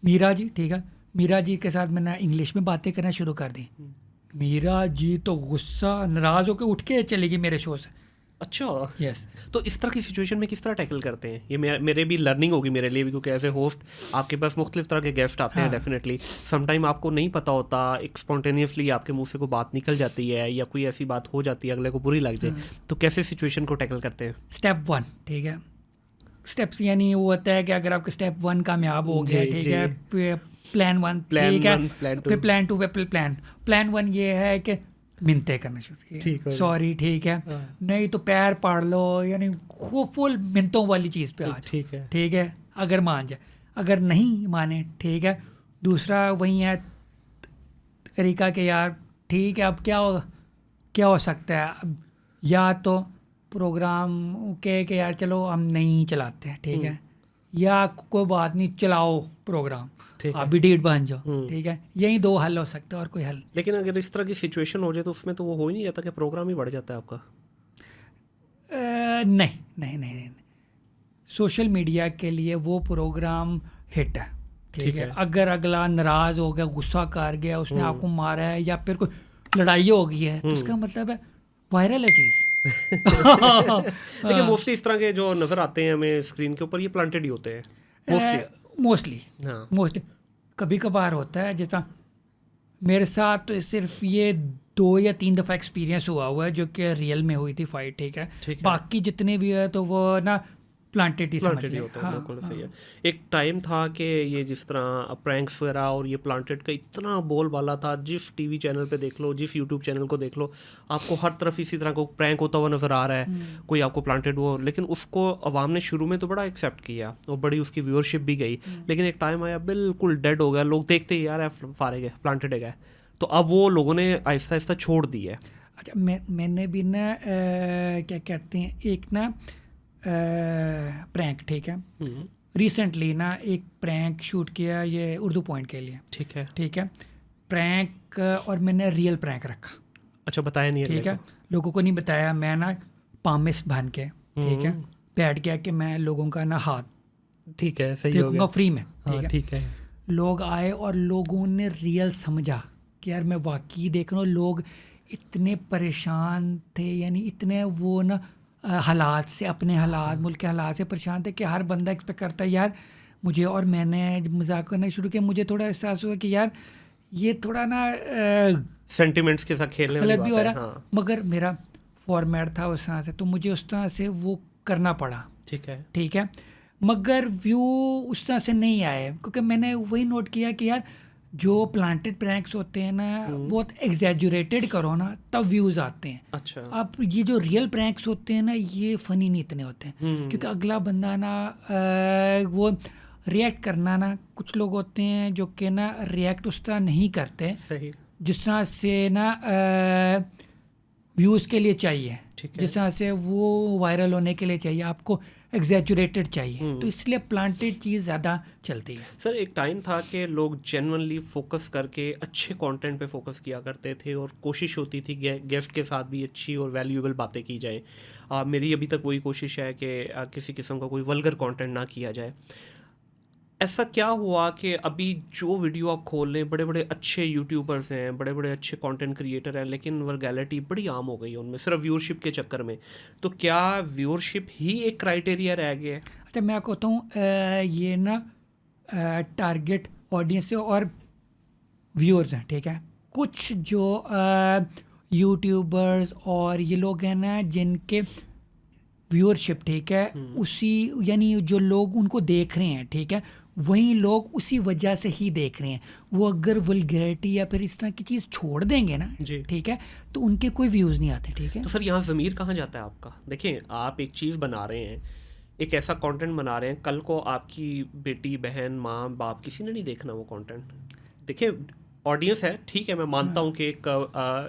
मीरा जी, ठीक है, मीरा जी के साथ मैंने इंग्लिश में बातें करना शुरू कर दी। मीरा जी तो गुस्सा नाराज होकर उठ के चली गई मेरे शो से। अच्छा, यस। तो इस तरह की सिचुएशन में किस तरह टैकल करते हैं? ये मेरे भी लर्निंग होगी मेरे लिए भी, क्योंकि एज ए होस्ट आपके पास मुख्तलिफ तरह के गेस्ट आते हैं। डेफिनेटली समटाइम आपको नहीं पता होता, एक स्पॉन्टेनियसली आपके मुंह से कोई बात निकल जाती है या कोई ऐसी बात हो जाती है अगले को बुरी लग जाए, तो कैसे सिचुएशन को टैकल करते हैं? स्टेप 1, ठीक है, स्टेप्स यानी वो होता है कि अगर आपका स्टेप 1 कामयाब हो गया, ठीक है, प्लान 1, ठीक है, फिर प्लान 2 पे प्लान 1 ये है कि मिन्नतें करना शुरू, ठीक है, सॉरी, ठीक है, नहीं तो पैर पाड़ लो, यानी फुल मिन्नतों वाली चीज़ पे आज, ठीक है, अगर मान जाए, अगर नहीं माने, ठीक है, दूसरा वही है तरीका कि यार ठीक है, अब क्या हो सकता है, अब या तो प्रोग्राम के यार चलो हम नहीं चलाते हैं, ठीक है, या कोई बात नहीं चलाओ प्रोग्राम, आप भी डेट बन जाओ, ठीक है, यही दो हल हो सकते हैं और कोई हल। लेकिन अगर इस तरह की सिचुएशन हो जाए तो उसमें तो वो हो ही नहीं जाता कि प्रोग्राम ही बढ़ जाता है आपका? नहीं, सोशल मीडिया के लिए वो प्रोग्राम हिट है, ठीक है। अगर अगला नाराज हो गया, गुस्सा कर गया, उसने आपको मारा है या फिर कोई लड़ाई हो गई है, तो उसका मतलब है वायरल है चीज़। लेकिन मोस्टली इस तरह के जो नज़र आते हैं हमें स्क्रीन के ऊपर, ये प्लांटेड ही होते हैं मोस्टली। कभी कभार होता है, जैसा मेरे साथ तो सिर्फ ये 2 या 3 दफ़ा एक्सपीरियंस हुआ है जो कि रियल में हुई थी फाइट, ठीक है। बाकी जितने भी है तो वो ना प्लांटेड ही समझ लें। हाँ, बिल्कुल सही है। एक टाइम था कि ये जिस तरह प्रैंक्स वगैरह और ये प्लांटेड का इतना बोलबाला था, जिस टीवी चैनल पे देख लो, जिस यूट्यूब चैनल को देख लो, आपको हर तरफ इसी तरह को प्रैंक होता हुआ नज़र आ रहा है, कोई आपको प्लांटेड हो। लेकिन उसको अवाम ने शुरू में तो बड़ा एक्सेप्ट किया और बड़ी उसकी व्यूअरशिप भी गई, लेकिन एक टाइम आया बिल्कुल डेड हो गया, लोग देखते ही यार फारे गए, प्लांटेड है, तो अब वो लोगों ने आहिस्ता आहिस्ता छोड़ दी है। अच्छा, मैंने भी ना क्या कहते हैं, एक ना प्रैंक, ठीक है, रिसेंटली ना एक प्रैंक शूट किया ये उर्दू पॉइंट के लिए, ठीक है, प्रैंक, और मैंने रियल प्रैंक रखा। अच्छा, बताया नहीं? ठीक है, लोगों को नहीं बताया। मैं ना पामिस बन के, ठीक है, बैठ गया कि मैं लोगों का ना हाथ, ठीक है, सही हो गया, फ्री में, ठीक है। लोग आए और लोगों ने रियल समझा कि यार मैं वाकई देख रहा हूँ। लोग इतने परेशान थे, यानी इतने वो ना हालात से, अपने हालात, मुल्क के हालात से परेशान थे कि हर बंदा एक्सपेक्ट करता है यार मुझे, और मैंने जब मजाक करना शुरू किया मुझे थोड़ा एहसास हुआ कि यार ये थोड़ा ना सेंटिमेंट्स के साथ खेलने गलत भी हो रहा है। मगर मेरा फॉर्मेट था उस तरह से, तो मुझे उस तरह से वो करना पड़ा, ठीक है। मगर व्यू उस तरह से नहीं आए, क्योंकि मैंने वही नोट किया कि यार जो प्लांटेड प्रैंक्स होते हैं ना, बहुत एग्जैजुरेटेड करो ना तब व्यूज़ आते हैं। अच्छा। अब ये जो रियल प्रैंक्स होते हैं ना, ये फ़नी नहीं इतने होते हैं, क्योंकि अगला बंदा ना वो रिएक्ट करना ना, कुछ लोग होते हैं जो कि ना रिएक्ट उस तरह नहीं करते सही, जिस तरह से ना व्यूज़ के लिए चाहिए, जिस तरह से वो वायरल होने के लिए चाहिए। आपको एग्जैचुरेटेड चाहिए, तो इसलिए प्लांटेड चीज़ ज़्यादा चलती है। सर एक टाइम था कि लोग जेन्युइनली फोकस करके अच्छे कंटेंट पे फोकस किया करते थे और कोशिश होती थी गेस्ट के साथ भी अच्छी और वैल्यूएबल बातें की जाए। मेरी अभी तक वही कोशिश है कि किसी किस्म का कोई वल्गर कंटेंट ना किया जाए। ऐसा क्या हुआ कि अभी जो वीडियो आप खोल लें, बड़े बड़े अच्छे यूट्यूबर्स हैं, बड़े बड़े अच्छे कंटेंट क्रिएटर हैं, लेकिन वर्गैलिटी बड़ी आम हो गई है उनमें, सिर्फ व्यूअरशिप के चक्कर में। तो क्या व्यूअरशिप ही एक क्राइटेरिया रह गया है? अच्छा, मैं आपको बताऊँ, ये ना टारगेट ऑडियंस से और व्यूअर्स हैं, ठीक है। कुछ जो यूट्यूबर्स और ये लोग हैं ना जिनके व्यूअरशिप, ठीक है, उसी यानी जो लोग उनको देख रहे हैं, ठीक है, वही लोग उसी वजह से ही देख रहे हैं। वो अगर वल्गैरिटी या फिर इस तरह की चीज़ छोड़ देंगे ना, ठीक है, तो उनके कोई व्यूज़ नहीं आते, ठीक है। तो सर यहाँ ज़मीर कहाँ जाता है आपका? देखें, आप एक चीज़ बना रहे हैं, एक ऐसा कंटेंट बना रहे हैं, कल को आपकी बेटी, बहन, माँ, बाप, किसी ने नहीं देखना वो कंटेंट। देखिए, ऑडियंस है, ठीक है, मैं मानता हूँ कि एक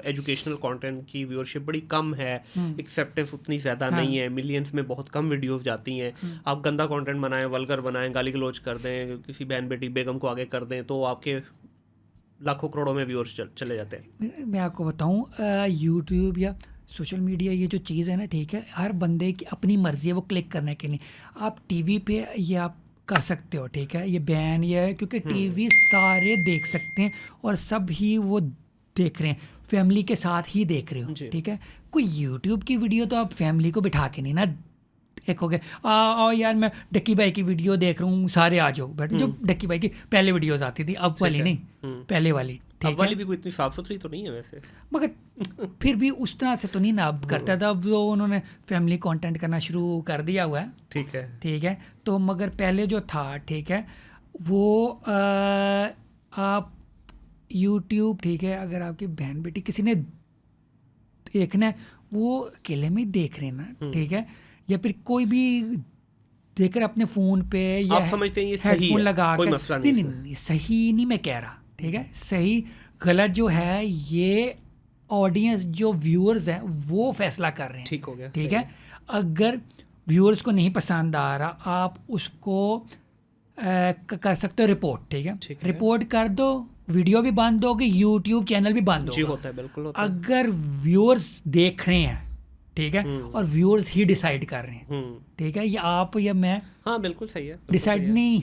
एजुकेशनल कंटेंट की व्यूअरशिप बड़ी कम है, एक्सेप्टेंस उतनी ज़्यादा नहीं है, मिलियंस में बहुत कम वीडियोस जाती हैं। आप गंदा कंटेंट बनाएं, वल्गर बनाएं, गाली गलौज कर दें, किसी बहन बेटी बेगम को आगे कर दें, तो आपके लाखों करोड़ों में व्यूअर्स चले जाते हैं। मैं आपको बताऊँ, यूट्यूब या सोशल मीडिया ये जो चीज़ है ना, ठीक है, हर बंदे की अपनी मर्ज़ी है वो क्लिक करने के लिए। आप टीवी पे ये आप कर सकते हो, ठीक है, ये बैन ये है क्योंकि टीवी सारे देख सकते हैं और सब ही वो देख रहे हैं, फैमिली के साथ ही देख रहे हो, ठीक है। कोई यूट्यूब की वीडियो तो आप फैमिली को बिठा के नहीं ना देखोगे, आओ यार मैं डक्की भाई की वीडियो देख रहा हूँ, सारे आ जाओ बैठो। जो डक्की भाई की पहले वीडियोस आती थी, अब वाली नहीं, पहले वाली, अब वाली भी कोई इतनी साफ सुथरी तो नहीं है वैसे, मगर फिर भी उस तरह से तो नहीं ना अब करता था। अब जो उन्होंने फैमिली कंटेंट करना शुरू कर दिया हुआ है, ठीक है, ठीक है। तो मगर पहले जो था, ठीक है, वो आप यूट्यूब, ठीक है, अगर आपकी बहन बेटी किसी ने देखना है वो अकेले में देख रहे हैं ना, ठीक है, या फिर कोई भी देख रहे अपने फ़ोन पे या आप समझते हैं ये सही हेडफोन लगा कोई कर, मसला नहीं, सही नहीं मैं कह रहा, ठीक है। सही गलत जो है ये ऑडियंस जो व्यूअर्स हैं वो फैसला कर रहे हैं, ठीक हो गया, ठीक है। अगर व्यूअर्स को नहीं पसंद आ रहा, आप उसको कर सकते हो रिपोर्ट, ठीक है, रिपोर्ट कर दो, वीडियो भी बंद होगी, यूट्यूब चैनल भी बंद होगा। जी होता है, बिल्कुल होता है। अगर व्यूअर्स देख रहे हैं, ठीक है, और व्यूअर्स ही डिसाइड कर रहे हैं, ठीक है, ये आप या मैं, हाँ बिल्कुल सही है, डिसाइड नहीं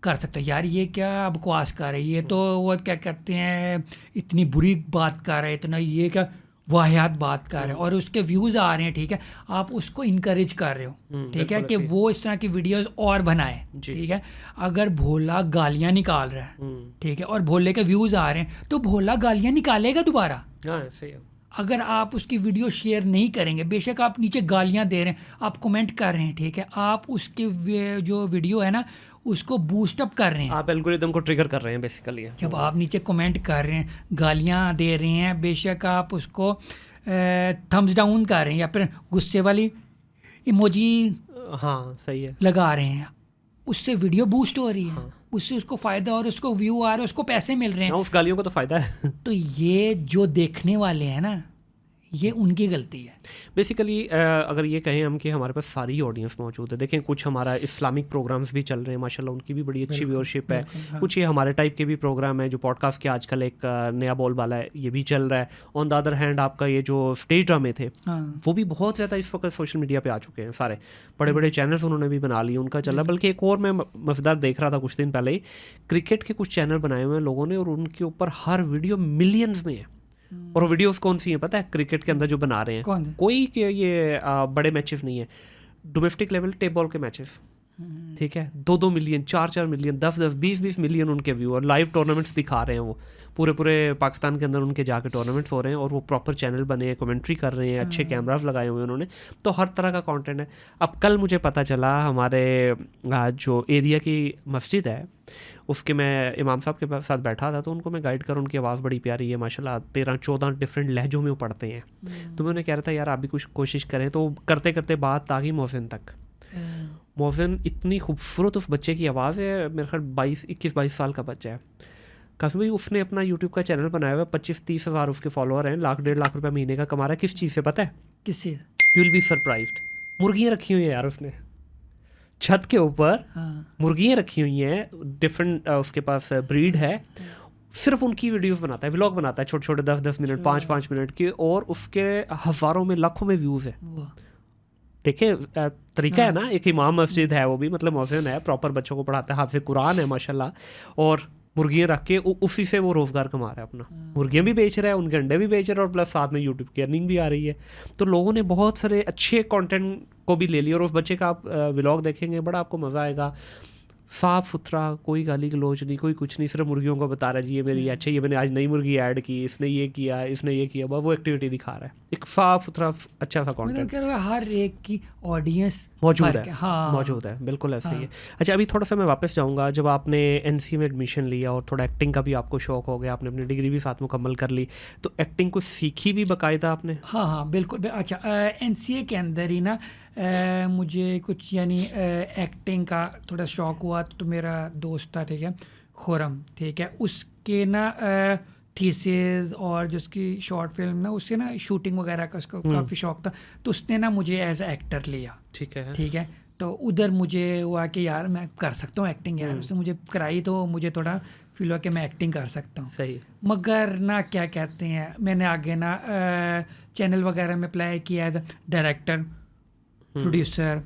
कर सकता यार ये क्या बकवास कर रही है, ये तो वो क्या कहते हैं इतनी बुरी बात कर रहे हैं, इतना ये क्या वाहियात बात कर रहे हैं, और उसके व्यूज़ आ रहे हैं, ठीक है, आप उसको इनकरेज कर रहे हो, ठीक है, कि वो इस तरह की वीडियोस और बनाए, ठीक है। अगर भोला गालियाँ निकाल रहा है, ठीक है, और भोले के व्यूज़ आ रहे हैं, तो भोला गालियाँ निकालेगा दोबारा। हाँ सही है। अगर आप उसकी वीडियो शेयर नहीं करेंगे, बेशक आप नीचे गालियां दे रहे हैं, आप कमेंट कर रहे हैं, ठीक है, आप उसके जो वीडियो है ना उसको बूस्ट अप कर रहे हैं, आप एल्गोरिदम को ट्रिगर कर रहे हैं बेसिकली। जब आप नीचे कमेंट कर रहे हैं, गालियां दे रहे हैं, बेशक आप उसको थम्स डाउन कर रहे हैं या फिर गुस्से वाली इमोजी हाँ सही है लगा रहे हैं, उससे वीडियो बूस्ट हो रही है, उससे उसको फ़ायदा और उसको व्यू आ रहे हैं, उसको पैसे मिल रहे हैं, उस गालियों को तो फ़ायदा है। तो ये जो देखने वाले हैं ना, ये उनकी गलती है बेसिकली। अगर ये कहें हम कि हमारे पास सारी ऑडियंस मौजूद है, देखें कुछ हमारा इस्लामिक प्रोग्राम्स भी चल रहे हैं माशाल्लाह, उनकी भी बड़ी अच्छी व्यूअरशिप है। हाँ। कुछ ये हमारे टाइप के भी प्रोग्राम है जो पॉडकास्ट के आजकल एक नया बोलबाला है, ये भी चल रहा है। ऑन द अदर हैंड आपका ये जो स्टेज ड्रामे थे, वो भी बहुत ज़्यादा इस वक्त सोशल मीडिया पे आ चुके हैं, सारे बड़े बड़े चैनल्स उन्होंने भी बना लिए, उनका चल रहा है। बल्कि एक और मैं मज़ेदार देख रहा था कुछ दिन पहले ही, क्रिकेट के कुछ चैनल बनाए हुए हैं लोगों ने, और उनके ऊपर हर वीडियो मिलियंस में है। और वीडियोस कौन सी हैं पता है? क्रिकेट के अंदर जो बना रहे हैं, कोई के ये बड़े मैचेस नहीं है, डोमेस्टिक लेवल टेप बॉल के मैचेस, ठीक है, 2-2 मिलियन, 4-4 मिलियन, 10-10, 20-20 मिलियन उनके व्यू, और लाइव टूर्नामेंट्स दिखा रहे हैं, वो पूरे पाकिस्तान के अंदर उनके जाके टूर्नामेंट्स हो रहे हैं, और वो प्रॉपर चैनल बने हैं, कमेंट्री कर रहे हैं, अच्छे कैमरास लगाए हुए उन्होंने, तो हर तरह का कंटेंट है। अब कल मुझे पता चला हमारे जो एरिया की मस्जिद है उसके, मैं इमाम साहब के साथ बैठा था, तो उनको मैं गाइड कर, उनकी आवाज़ बड़ी प्यारी है माशाल्लाह, 13-14 डिफरेंट लहजों में वो पढ़ते हैं। तो मैं उन्हें कह रहा था यार आप भी कुछ कोशिश करें, तो करते करते बात आ गई मोहसिन तक। मोहसिन इतनी खूबसूरत उस बच्चे की आवाज़ है, मेरे ख्याल 21-22 साल का बच्चा है। कसम भाई उसने अपना यूट्यूब का चैनल बनाया हुआ है, 25-30 हज़ार उसके फॉलोअर हैं, 1-1.5 लाख रुपये महीने का कमा रहा है। किस चीज़ से पता है? किससे? You will be surprised. मुर्गियाँ रखी हुई हैं यार उसने, छत के ऊपर हाँ मुर्गियाँ रखी हुई हैं, डिफरेंट उसके पास ब्रीड है, सिर्फ उनकी वीडियोस बनाता है, व्लॉग बनाता है, छोटे छोटे 10-10 मिनट 5-5 मिनट के, और उसके हज़ारों में लाखों में व्यूज़ है। वाह। देखिए तरीका है ना, एक इमाम मस्जिद है, वो भी मतलब मौज़िन है, प्रॉपर बच्चों को पढ़ाता है, हाफ़िज़ कुरान है माशाल्लाह, और मुर्गियाँ रख के उसी से वो रोज़गार कमा रहा है अपना। मुर्गियाँ भी बेच रहा है, उनके अंडे भी बेच रहा है, और प्लस साथ में यूट्यूब की अर्निंग भी आ रही है। तो लोगों ने बहुत सारे अच्छे कंटेंट को भी ले लिया, और उस बच्चे का आप व्लॉग देखेंगे, बड़ा आपको मज़ा आएगा। साफ़ सुथरा, कोई गाली गलौज नहीं, कोई कुछ नहीं, सिर्फ मुर्गियों को बता रहा है जी ये मेरी अच्छा, ये मैंने आज नई मुर्गी ऐड की, इसने ये किया, इसने ये किया, बस वो एक्टिविटी दिखा रहा है। एक साफ़ सुथरा अच्छा सा मतलब कंटेंट क्या होगा, हर एक की ऑडियंस मौजूद है। हाँ मौजूद है, बिल्कुल ऐसा ही है। अच्छा, अभी थोड़ा सा मैं वापस जाऊंगा, जब आपने एनसीए में एडमिशन लिया और थोड़ा एक्टिंग का भी आपको शौक हो गया, आपने अपनी डिग्री भी साथ मुकम्मल कर ली, तो एक्टिंग को सीखी भी बाकायदा आपने? हाँ हाँ बिल्कुल। अच्छा, एनसीए के अंदर ही ना मुझे कुछ यानी एक्टिंग का थोड़ा शौक हुआ, तो मेरा दोस्त था, ठीक है, खुरम, ठीक है, उसके ना थीसिस और जो उसकी शॉर्ट फिल्म ना, उससे ना शूटिंग वगैरह का उसको काफ़ी शौक था, तो उसने ना मुझे एज ए एक्टर लिया। ठीक है। ठीक है, तो उधर मुझे हुआ कि यार मैं कर सकता हूँ एक्टिंग, यार उसने मुझे कराई, तो मुझे थोड़ा फील हुआ कि मैं एक्टिंग कर सकता हूँ। सही। मगर ना क्या कहते हैं, मैंने आगे ना चैनल वगैरह में अप्लाई किया एज डायरेक्टर, प्रोड्यूसर,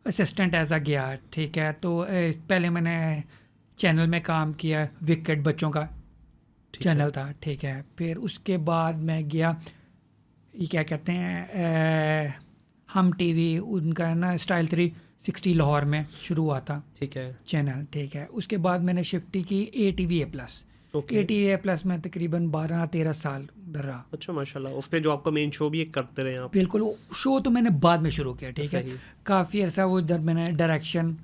असिस्टेंट ऐसा गया, ठीक है। तो पहले मैंने चैनल में काम किया, विकेट बच्चों का चैनल था, ठीक है। फिर उसके बाद मैं गया, ये क्या कहते हैं, हम टीवी, उनका ना स्टाइल 360 लाहौर में शुरू हुआ था, ठीक है, चैनल, ठीक है। उसके बाद मैंने शिफ्टी की ATVA+। ATVA+ में तकरीबन 12-13 साल उधर रहा। अच्छा माशाल्लाह, उस पे जो आपका मेन शो भी एक करते रहे आप? बिल्कुल, शो तो मैंने बाद में शुरू किया, ठीक है। काफ़ी अर्सा वो उधर मैंने डायरेक्शन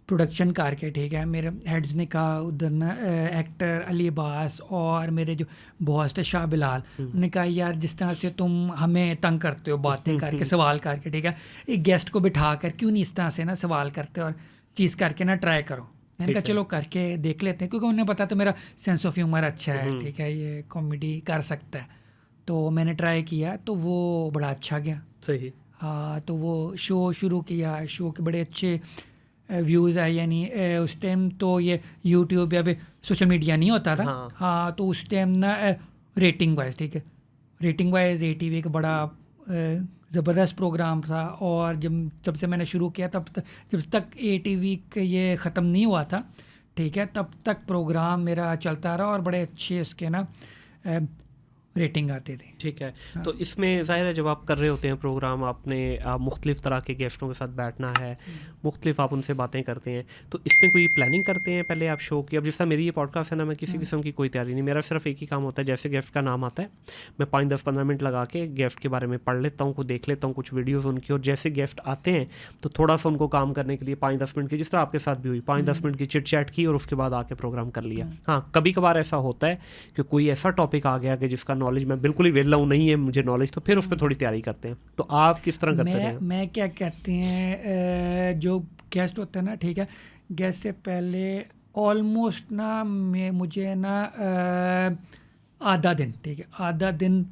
प्रोडक्शन करके, ठीक है। मेरे हेड्स ने कहा उधर ना, एक्टर अली अब्बास और मेरे जो बॉस थे शाह बिलाल, उन्होंने कहा यार जिस तरह से तुम हमें तंग करते हो बातें करके, सवाल करके, ठीक है, एक गेस्ट को बिठा कर क्यों नहीं इस तरह से ना सवाल करते और चीज़ करके ना ट्राई करो। मैंने कहा चलो करके देख लेते हैं, क्योंकि उन्हें पता तो मेरा सेंस ऑफ ह्यूमर अच्छा है, ठीक है, ये कॉमेडी कर सकता है। तो मैंने ट्राई किया, तो वो बड़ा अच्छा गया। सही। हाँ, तो वो शो शुरू किया, शो के बड़े अच्छे व्यूज़ आए, यानी उस टाइम तो ये यूट्यूब या फिर सोशल मीडिया नहीं होता था। हाँ, तो उस टाइम ना रेटिंग वाइज, ठीक है, रेटिंग वाइज ATV का बड़ा ज़बरदस्त प्रोग्राम था। और जब से मैंने शुरू किया, जब तक ATV का ये ख़त्म नहीं हुआ था, ठीक है, तब तक प्रोग्राम मेरा चलता रहा और बड़े अच्छे इसके ना रेटिंग आते थे। ठीक है। हाँ। तो इसमें ज़ाहिर है जब आप कर रहे होते हैं प्रोग्राम, आपने मुख्तलिफ़ तरह के गेस्टों के साथ बैठना है, मुख्तलिफ आप उनसे बातें करते हैं, तो इसमें कोई प्लानिंग करते हैं पहले आप शो की? अब जिस तरह मेरी ये पॉडकास्ट है ना, मैं किसी किस्म की कोई तैयारी नहीं, मेरा सिर्फ एक ही काम होता है, जैसे गेस्ट का नाम आता है मैं 5-10-15 मिनट लगा के गेस्ट के बारे में पढ़ लेता हूँ, देख लेता हूँ कुछ वीडियोज़ उनकी, और जैसे गेस्ट आते हैं तो थोड़ा सा उनको काम करने के लिए 5-10 मिनट की, जिस तरह आपके साथ भी हुई, 5-10 मिनट की चिट चैट की और उसके बाद आके प्रोग्राम कर लिया। हाँ, कभी कभार ऐसा होता है कि कोई ऐसा टॉपिक आ गया कि जिसका नॉलेज मैं बिल्कुल ही वेला हूँ, नहीं है मुझे नॉलेज, तो फिर उस पर थोड़ी तैयारी करते हैं। तो आप किस तरह करते हैं? मैं क्या कहते हैं, जो गेस्ट होते हैं ना, ठीक है, गेस्ट से पहले ऑलमोस्ट ना मुझे ना आधा दिन, ठीक है, आधा दिन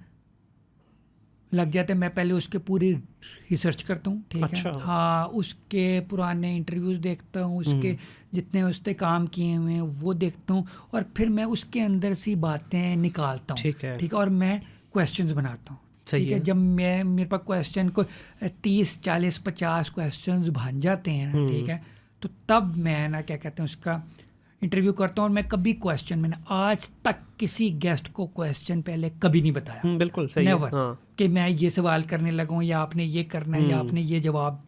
लग जाते हैं। मैं पहले उसके पूरी रिसर्च करता हूँ, ठीक है। हाँ, उसके पुराने इंटरव्यूज़ देखता हूँ, उसके जितने उसने काम किए हुए हैं वो देखता हूँ, और फिर मैं उसके अंदर से बातें निकालता हूँ, ठीक है, और मैं क्वेश्चंस बनाता हूँ, ठीक है। जब मेरे पास क्वेश्चन को 30-40-50 क्वेश्चंस बन जाते हैं, ठीक है, तो तब मैं ना क्या कहते हैं उसका इंटरव्यू करता हूँ। और मैं कभी क्वेश्चन, मैंने आज तक किसी गेस्ट को क्वेश्चन पहले कभी नहीं बताया, बिल्कुल सही, नेवर, कि मैं ये सवाल करने लगा हूँ या आपने ये करना है या आपने ये जवाब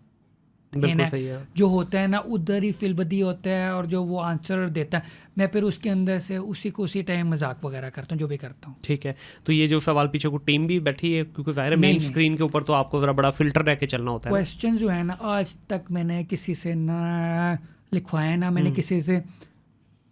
देना है। जो होता है ना उधर ही फिलबदी होता है, और जो वो आंसर देता है मैं फिर उसके अंदर से उसी को उसी टाइम मजाक वगैरह करता हूँ, जो भी करता हूँ। ठीक है। तो ये जो सवाल पीछे को टीम भी बैठी है, क्योंकि ज़ाहिर है मेन स्क्रीन के ऊपर तो आपको ज़रा बड़ा फिल्टर रह के चलना होता है। क्वेश्चन जो है ना, आज तक मैंने किसी से ना लिखवाया, ना मैंने किसी से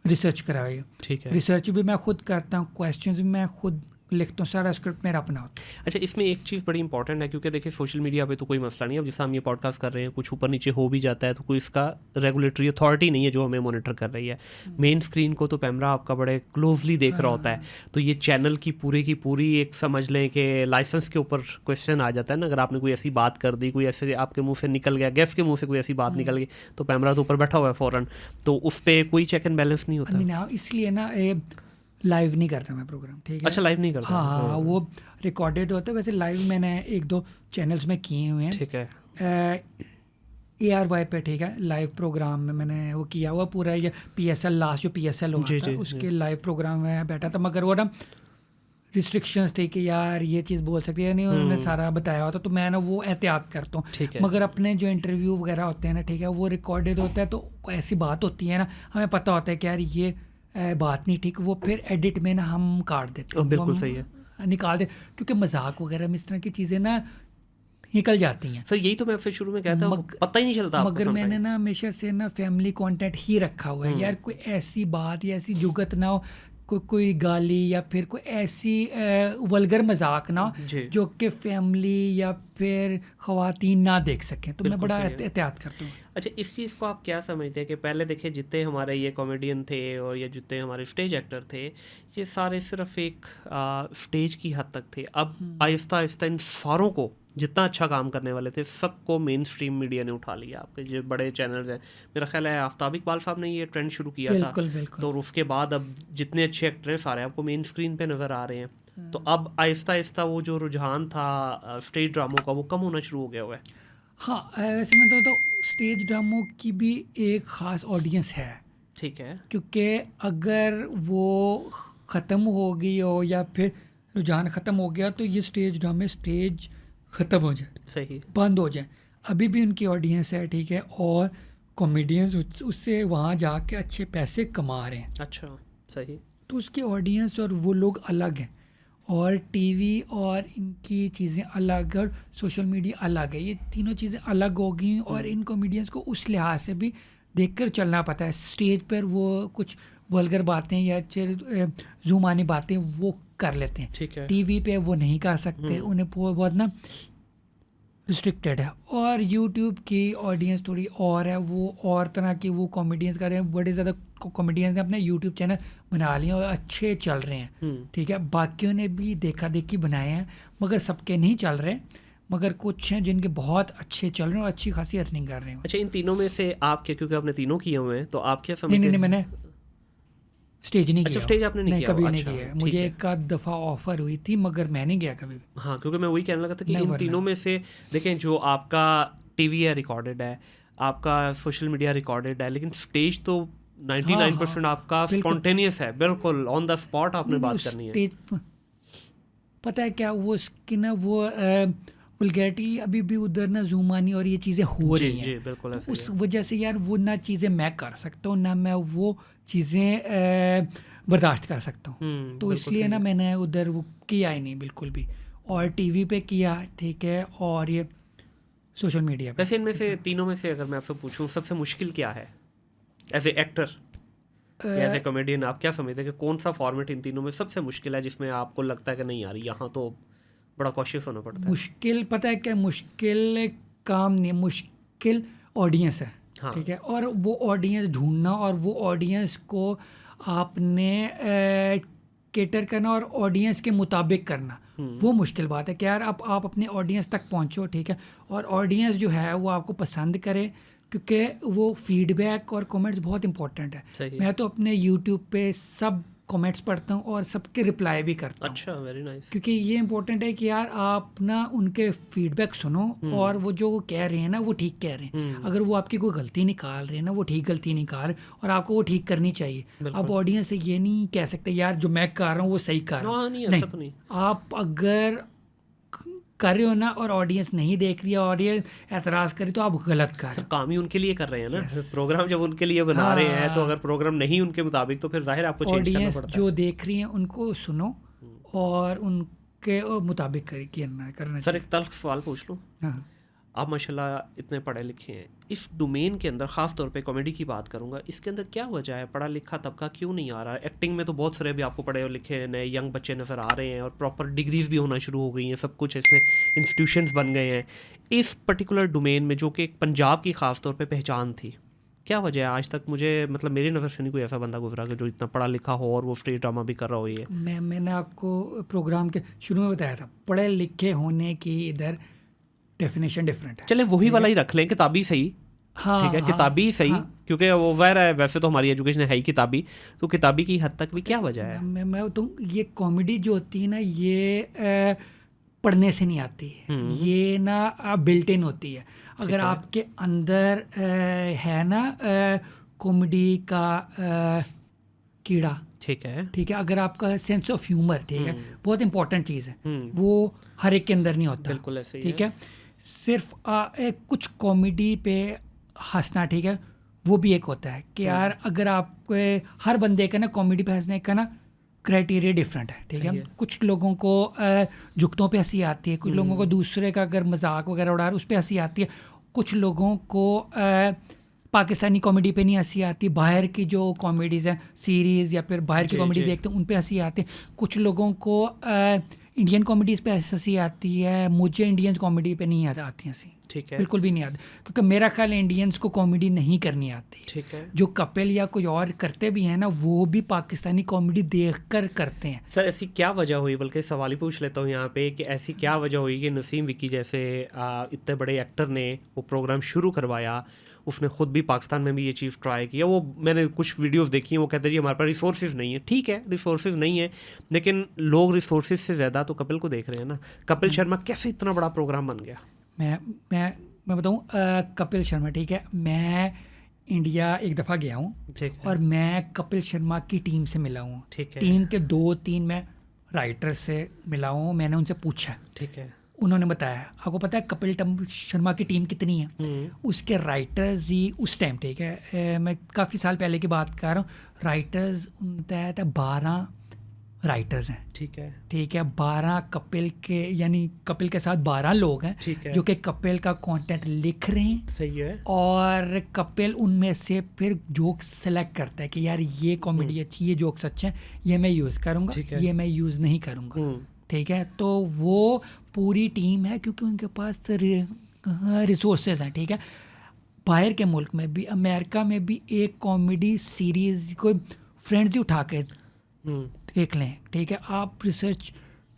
रिसर्च कराई। ठीक है। रिसर्च भी मैं खुद करता हूँ, क्वेश्चंस भी मैं खुद लिखता हूँ, सारा स्क्रिप्ट मेरा अपना होता है। अच्छा, इसमें एक चीज़ बड़ी इंपॉर्टेंट है, क्योंकि देखिए सोशल मीडिया पे तो कोई मसला नहीं है, अब जैसे हम ये पॉडकास्ट कर रहे हैं, कुछ ऊपर नीचे हो भी जाता है तो कोई इसका रेगुलेटरी अथॉरिटी नहीं है जो हमें मॉनिटर कर रही है। मेन स्क्रीन को तो पैमरा आपका बड़े क्लोजली देख रहा होता है, तो ये चैनल की पूरी एक समझ लें कि लाइसेंस के ऊपर क्वेश्चन आ जाता है ना। अगर आपने कोई ऐसी बात कर दी, कोई ऐसे आपके मुँह से निकल गया, गेस्ट के मुँह से कोई ऐसी बात निकल गई, तो पैमरा तो ऊपर बैठा हुआ है फ़ौरन, तो उस पर कोई चेक एंड बैलेंस नहीं होता। नहीं, इसलिए ना लाइव नहीं करता मैं प्रोग्राम, ठीक है। अच्छा, लाइव नहीं करता? हाँ, वो रिकॉर्डेड होता है। वैसे लाइव मैंने 1-2 चैनल्स में किए हुए हैं, ठीक है, ARY पे, ठीक है। लाइव प्रोग्राम में मैंने वो किया हुआ पूरा, ये PSL लास्ट जो PSL हुआ था उसके लाइव प्रोग्राम में बैठा था, मगर वो ना रिस्ट्रिक्शंस थी कि यार ये चीज़ बोल सकती है नहीं, उन्होंने सारा बताया होता, तो मैं ना वो एहतियात करता हूँ। मगर अपने जो इंटरव्यू वगैरह होते हैं ना, ठीक है, वो रिकॉर्डेड होता है, तो ऐसी बात होती है ना, हमें पता होता है कि यार ये बात नहीं ठीक, वो फिर एडिट में ना हम काट देते हैं, बिल्कुल सही है, निकाल दे, क्योंकि मजाक वगैरह में इस तरह की चीज़ें ना निकल जाती हैं। सर यही तो मैं आपसे शुरू में कहता हूँ, पता ही नहीं चलता। मगर मैंने ना हमेशा से ना फैमिली कंटेंट ही रखा हुआ है यार, कोई ऐसी बात या ऐसी जुगत ना हो, कोई गाली या फिर कोई ऐसी वल्गर मजाक ना हो जो कि फैमिली या फिर ख़वातीन ना देख सकें, तो मैं बड़ा एहतियात करता हूँ। अच्छा, इस चीज़ को आप क्या समझते हैं कि पहले देखिए जितने हमारे ये कॉमेडियन थे और ये जितने हमारे स्टेज एक्टर थे, ये सारे सिर्फ एक स्टेज की हद तक थे। अब आहिस्ता आहिस्ता इन सारों को, जितना अच्छा काम करने वाले थे, सबको मेन स्ट्रीम मीडिया ने उठा लिया। आपके जो बड़े चैनल्स हैं, मेरा ख्याल है आफ्ताब इकबाल साहब ने ये ट्रेंड शुरू किया था, तो उसके बाद अब जितने अच्छे एक्टर हैं सारे आपको मेन स्क्रीन पे नज़र आ रहे हैं। तो अब आहिस्ता आहिस्ता वो जो रुझान था स्टेज ड्रामों का, वो कम होना शुरू हो गया हुआ है। हाँ, वैसे मैं तो स्टेज ड्रामों की भी एक ख़ास ऑडियंस है, ठीक है, क्योंकि अगर वो ख़त्म हो गई हो या फिर रुझान ख़त्म हो गया, तो ये स्टेज ड्रामे स्टेज ख़त्म हो जाए, सही बंद हो जाए, अभी भी उनकी ऑडियंस है, ठीक है, और कॉमेडियंस उससे वहाँ जाके अच्छे पैसे कमा रहे हैं। अच्छा, सही। तो उसकी ऑडियंस और वो लोग अलग हैं, और टीवी और इनकी चीज़ें अलग और सोशल मीडिया अलग है, ये तीनों चीज़ें अलग हो गई, और इन कॉमेडियंस को उस लिहाज से भी देखकर चलना पता है। स्टेज पर वो कुछ वल्गर बातें या जुमानी बातें वो कर लेते हैं, ठीक है, टीवी पे वो नहीं कर सकते, उन्हें बहुत ना रिस्ट्रिक्टेड है। और यूट्यूब की ऑडियंस थोड़ी और है, वो और तरह की वो कॉमेडियंस कर रहे हैं, बड़े ज़्यादा कॉमेडियंस ने अपने यूट्यूब चैनल बना लिए और अच्छे चल रहे हैं, ठीक है। बाकियों ने भी देखा देखी बनाए हैं, मगर सबके नहीं चल रहे, मगर कुछ हैं जिनके बहुत अच्छे चल रहे हैं और अच्छी खासी अर्निंग कर रहे हैं। अच्छा, इन तीनों में से आप क्या, क्योंकि आपने तीनों किए हुए हैं, तो आप क्या समझते हैं? नहीं, मैंने स्टेज नहीं किया। अच्छा, स्टेज आपने नहीं किया? कभी नहीं किया। मुझे एक आध दफ़ा ऑफर हुई थी, मगर मैं नहीं गया कभी। हाँ, क्योंकि मैं वही कहने लगा था कि इन तीनों में से देखें, जो आपका टीवी है रिकॉर्डेड है, आपका सोशल मीडिया रिकॉर्डेड है, लेकिन स्टेज तो 99% आपका स्पॉन्टेनियस है, बिल्कुल ऑन द स्पॉट आपने बात करनी है। पता है क्या, वो उसकी ना वो वल्गैरिटी अभी भी उधर ना जुमानी और ये चीज़ें हो रही हैं, जी, बिल्कुल ऐसे उस वजह से यार वो ना चीज़ें मैं कर सकता हूँ, ना मैं वो चीज़ें बर्दाश्त कर सकता हूँ, तो इसलिए ना मैंने उधर वो किया ही नहीं बिल्कुल भी, और टीवी पे किया, ठीक है, और ये सोशल मीडिया पे। वैसे इनमें से तीनों में से अगर मैं आपसे पूछूं सबसे मुश्किल क्या है as a actor, as a comedian, आप क्या समझते हैं कि कौन सा फॉर्मेट इन तीनों में सबसे मुश्किल है, जिसमें आपको लगता है कि नहीं यार यहाँ तो बड़ा कॉशियस होना पड़ता है? मुश्किल पता है क्या, मुश्किल काम नहीं, मुश्किल ऑडियंस है, हाँ। ठीक है, और वो ऑडियंस ढूंढना और वो ऑडियंस को आपने केटर करना और ऑडियंस के मुताबिक करना, वो मुश्किल बात है कि यार आप अपने ऑडियंस तक पहुंचो, ठीक है, और ऑडियंस जो है वो आपको पसंद करे, क्योंकि वो फीडबैक और कमेंट्स बहुत इंपॉर्टेंट है। मैं तो अपने यूट्यूब पे सब कमेंट्स पढ़ता हूँ और सबके रिप्लाई भी करता हूँ। अच्छा, वेरी नाइस। क्योंकि ये इंपॉर्टेंट है कि यार आप ना उनके फीडबैक सुनो, और वो जो कह रहे हैं ना वो ठीक कह रहे हैं, अगर वो आपकी कोई गलती निकाल रहे हैं ना, वो ठीक गलती निकाल रहे हैं और आपको वो ठीक करनी चाहिए। अब ऑडियंस से ये नहीं कह सकते यार जो मैं कर रहा हूँ वो सही कर रहा हूँ, नहीं। आप अगर कर रहे हो ना और ऑडियंस नहीं देख रही है, ऑडियंस एतराज़ करे, तो आप गलत कर रहे हो। काम ही उनके लिए कर रहे हैं ना, प्रोग्राम जब उनके लिए बना रहे हैं, तो अगर प्रोग्राम नहीं उनके मुताबिक तो फिर जाहिर आपको चेंज करना पड़ता है। ऑडियंस जो देख रही है उनको सुनो और उनके मुताबिक करना। सर एक तल्ख सवाल पूछ लूँ? हाँ, आप माशाल्लाह इतने पढ़े लिखे हैं, इस डोमेन के अंदर ख़ास तौर पे कॉमेडी की बात करूँगा, इसके अंदर क्या वजह है पढ़ा लिखा तबका क्यों नहीं आ रहा है? एक्टिंग में तो बहुत सारे भी आपको पढ़े लिखे नए यंग बच्चे नज़र आ रहे हैं और प्रॉपर डिग्रीज भी होना शुरू हो गई हैं, सब कुछ इसमें इंस्टीट्यूशंस बन गए हैं। इस पर्टिकुलर डोमेन में जो कि पंजाब की ख़ास तौर पर पहचान थी, क्या वजह है? आज तक मुझे मतलब मेरी नज़र से नहीं कोई ऐसा बंदा गुजरा कि जो इतना पढ़ा लिखा हो और वो स्टेज ड्रामा भी कर रहा हो। ये मैंने आपको प्रोग्राम के शुरू में बताया था, पढ़े लिखे होने की इधर डेफिनेशन डिफरेंट है। चले वही वाला ही रख लें, किताबी सही। हाँ, ठीक है, किताबी हाँ, सही, हाँ, क्योंकि वो ज़ाहिर है वैसे तो हमारी एजुकेशन है ही किताबी, तो किताबी की हद तक भी क्या वजह है? मैं तो ये कॉमेडी जो होती है ना, ये पढ़ने से नहीं आती, ये ना बिल्ट इन होती है। अगर आपके अंदर है ना कॉमेडी का कीड़ा, ठीक है, अगर आपका सेंस ऑफ ह्यूमर, ठीक है, बहुत इंपॉर्टेंट चीज़ है, वो हर एक के अंदर नहीं होता। बिल्कुल ऐसे ही ठीक है, सिर्फ कुछ कॉमेडी पे हंसना, ठीक है, वो भी एक होता है कि यार अगर आपको हर बंदे का ना कॉमेडी पे हंसने का ना क्राइटेरिया डिफरेंट है। ठीक है, कुछ लोगों को जुगतों पे हंसी आती है, कुछ लोगों को दूसरे का अगर मजाक वगैरह उड़ा रहा है उस पर हंसी आती है, कुछ लोगों को पाकिस्तानी कॉमेडी पे नहीं हंसी आती, बाहर की जो कॉमेडीज़ हैं सीरीज़ या फिर बाहर की कॉमेडी देखते हैं उन पे हंसी आती है, कुछ लोगों को इंडियन कॉमेडीज़ पे हंसी आती है, मुझे इंडियन कॉमेडी पे नहीं आती हंसी। ठीक है, बिल्कुल भी नहीं आती, क्योंकि मेरा ख्याल इंडियंस को कॉमेडी नहीं करनी आती। ठीक है, जो कपिल या कोई और करते भी हैं ना, वो भी पाकिस्तानी कॉमेडी देखकर करते हैं। सर ऐसी क्या वजह हुई, बल्कि सवाल ही पूछ लेता हूँ यहाँ पे कि ऐसी क्या वजह हुई कि नसीम विक्की जैसे इतने बड़े एक्टर ने वो प्रोग्राम शुरू करवाया, उसने ख़ुद भी पाकिस्तान में भी ये चीज़ ट्राई किया। वो मैंने कुछ वीडियोस देखी हैं, वो कहते हैं जी हमारे पास रिसोर्सेज नहीं है। ठीक है, रिसोर्सेज नहीं है, लेकिन लोग रिसोर्सेज से ज़्यादा तो कपिल को देख रहे हैं ना। कपिल शर्मा कैसे इतना बड़ा प्रोग्राम बन गया? मैं बताऊँ, कपिल शर्मा, ठीक है, मैं इंडिया एक दफ़ा गया हूँ और मैं कपिल शर्मा की टीम से मिला हूँ। टीम के 2-3 मैं राइटर्स से मिला हूँ, मैंने उनसे पूछा, ठीक है, उन्होंने बताया। आपको पता है कपिल शर्मा की टीम कितनी है? उसके राइटर्स ही उस टाइम, ठीक है, मैं काफ़ी साल पहले की बात कर रहा हूँ, राइटर्स बताया था 12 राइटर्स हैं। ठीक है, 12 कपिल के, यानी कपिल के साथ 12 लोग हैं जो कि कपिल का कंटेंट लिख रहे हैं। सही है। और कपिल उनमें से फिर जोक्स सेलेक्ट करता है कि यार ये कॉमेडी अच्छी, ये जोक्स अच्छे हैं, ये मैं यूज़ करूँगा, ये मैं यूज़ नहीं करूँगा। ठीक है, तो वो पूरी टीम है क्योंकि उनके पास रिसोर्सेज हैं। ठीक है, बाहर के मुल्क में भी, अमेरिका में भी एक कॉमेडी सीरीज़ को फ्रेंड्स ही उठा के देख लें। ठीक है, आप रिसर्च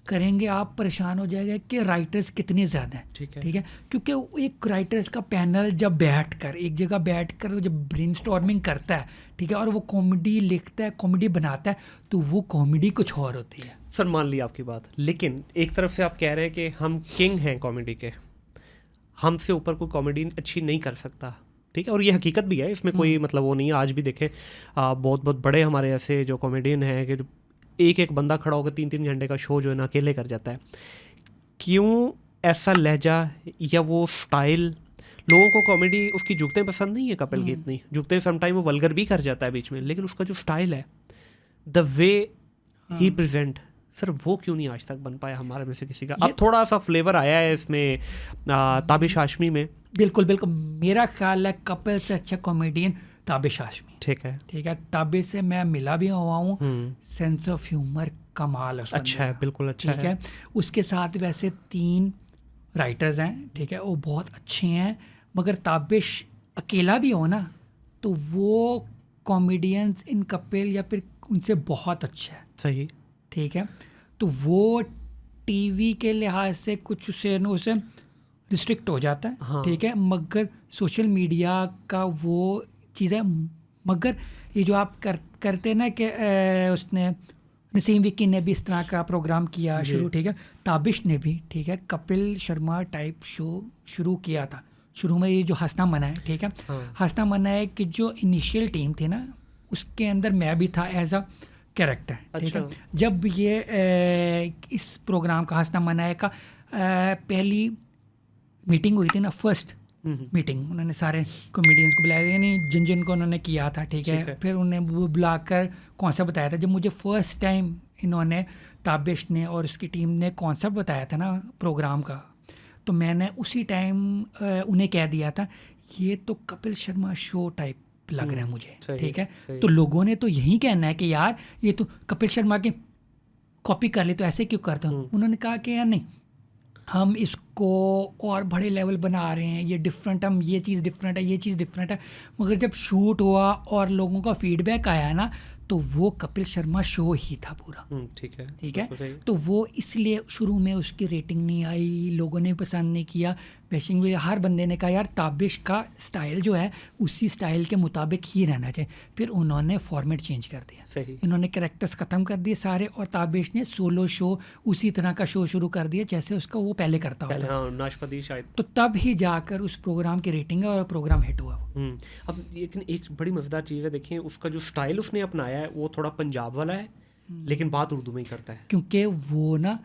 करेंगे, आप परेशान हो जाएगा कि राइटर्स कितने ज़्यादा हैं। ठीक है, क्योंकि एक राइटर्स का पैनल जब बैठकर एक जगह बैठकर जब ब्रेनस्टॉर्मिंग करता है, ठीक है, और वो कॉमेडी लिखता है, कॉमेडी बनाता है, तो वो कॉमेडी कुछ और होती है। सर मान ली आपकी बात, लेकिन एक तरफ से आप कह रहे हैं कि हम किंग हैं कॉमेडी के, हमसे ऊपर कोई कॉमेडी अच्छी नहीं कर सकता। ठीक है, और ये हकीकत भी है, इसमें कोई मतलब वो नहीं है। आज भी देखें बहुत बहुत बड़े हमारे ऐसे जो कॉमेडियन हैं कि एक बंदा खड़ा होकर 3-3 घंटे का शो जो है ना अकेले कर जाता है। क्यों ऐसा लहजा या वो स्टाइल? लोगों को कॉमेडी उसकी जुगतें पसंद नहीं है कपिल की, इतनी जुगतें समटाइम वो वल्गर भी कर जाता है बीच में, लेकिन उसका जो स्टाइल है, the way he present, sir वो क्यों नहीं आज तक बन पाया हमारे में से किसी का? अब थोड़ा सा फ्लेवर आया है इसमें ताबिश हाशमी में। बिल्कुल बिल्कुल, मेरा ख्याल है कपिल से अच्छा कॉमेडियन ताबिश हाशमी। ठीक है, ताबिश से मैं मिला भी हुआ हूँ, सेंस ऑफ ह्यूमर कमाल है, अच्छा है, बिल्कुल अच्छा है। ठीक है, उसके साथ वैसे 3 राइटर्स हैं, ठीक है, वो बहुत अच्छे हैं, मगर ताबिश अकेला भी हो ना तो वो कॉमेडियंस इन कपिल या फिर उनसे बहुत अच्छा है। सही, ठीक है, तो वो टीवी के लिहाज से कुछ उसे रिस्ट्रिक्ट हो जाता है। हाँ। ठीक है, मगर सोशल मीडिया का वो चीज़ है, मगर ये जो आप करते ना कि उसने नसीम विक्की ने भी इस तरह का प्रोग्राम किया शुरू, ठीक है, ताबिश ने भी, ठीक है, कपिल शर्मा टाइप शो शुरू किया था। शुरू में ये जो हंसना मना है, ठीक है, हाँ। हंसना मना है कि जो इनिशियल टीम थी ना, उसके अंदर मैं भी था एज अ कैरेक्टर। ठीक है, जब ये इस प्रोग्राम का हंसना मना है का पहली मीटिंग हुई थी ना, फर्स्ट मीटिंग, उन्होंने सारे कॉमेडियंस को बुलाया, यानी जिन जिन को उन्होंने किया था। ठीक है, फिर उन्हें बुलाकर कॉन्सेप्ट बताया था। जब मुझे फर्स्ट टाइम इन्होंने, ताबिश ने और उसकी टीम ने कॉन्सेप्ट बताया था ना प्रोग्राम का, तो मैंने उसी टाइम उन्हें कह दिया था ये तो कपिल शर्मा शो टाइप लग रहा है मुझे, ठीक है। तो लोगों ने तो यही कहना है कि यार ये तो कपिल शर्मा की कॉपी कर ले, तो ऐसे क्यों करते हो। उन्होंने कहा कि यार नहीं, हम इसको और बड़े लेवल बना रहे हैं, ये डिफरेंट, हम ये चीज़ डिफरेंट है, ये चीज़ डिफरेंट है। मगर जब शूट हुआ और लोगों का फीडबैक आया ना, तो वो कपिल शर्मा शो ही था पूरा। ठीक है, ठीक है। तो वो इसलिए शुरू में उसकी रेटिंग नहीं आई, लोगों ने पसंद नहीं किया, बैशिंग भी, हर बंदे ने कहा यार ताबिश का स्टाइल जो है उसी स्टाइल के मुताबिक ही रहना चाहिए। फिर उन्होंने फॉर्मेट चेंज कर दिया, सही। इन्होंने कैरेक्टर्स ख़त्म कर दिए सारे, और ताबिश ने सोलो शो उसी तरह का शो शुरू कर दिया जैसे उसका वो पहले करता होता। हाँ, नाशपाती शायद। तो तब ही जाकर उस प्रोग्राम की रेटिंग है और प्रोग्राम हिट हुआ। अब एक बड़ी मज़ेदार चीज़ है, देखिए उसका जो स्टाइल उसने अपनाया है वो थोड़ा पंजाब वाला है, लेकिन बात उर्दू में ही करता है, क्योंकि वो ना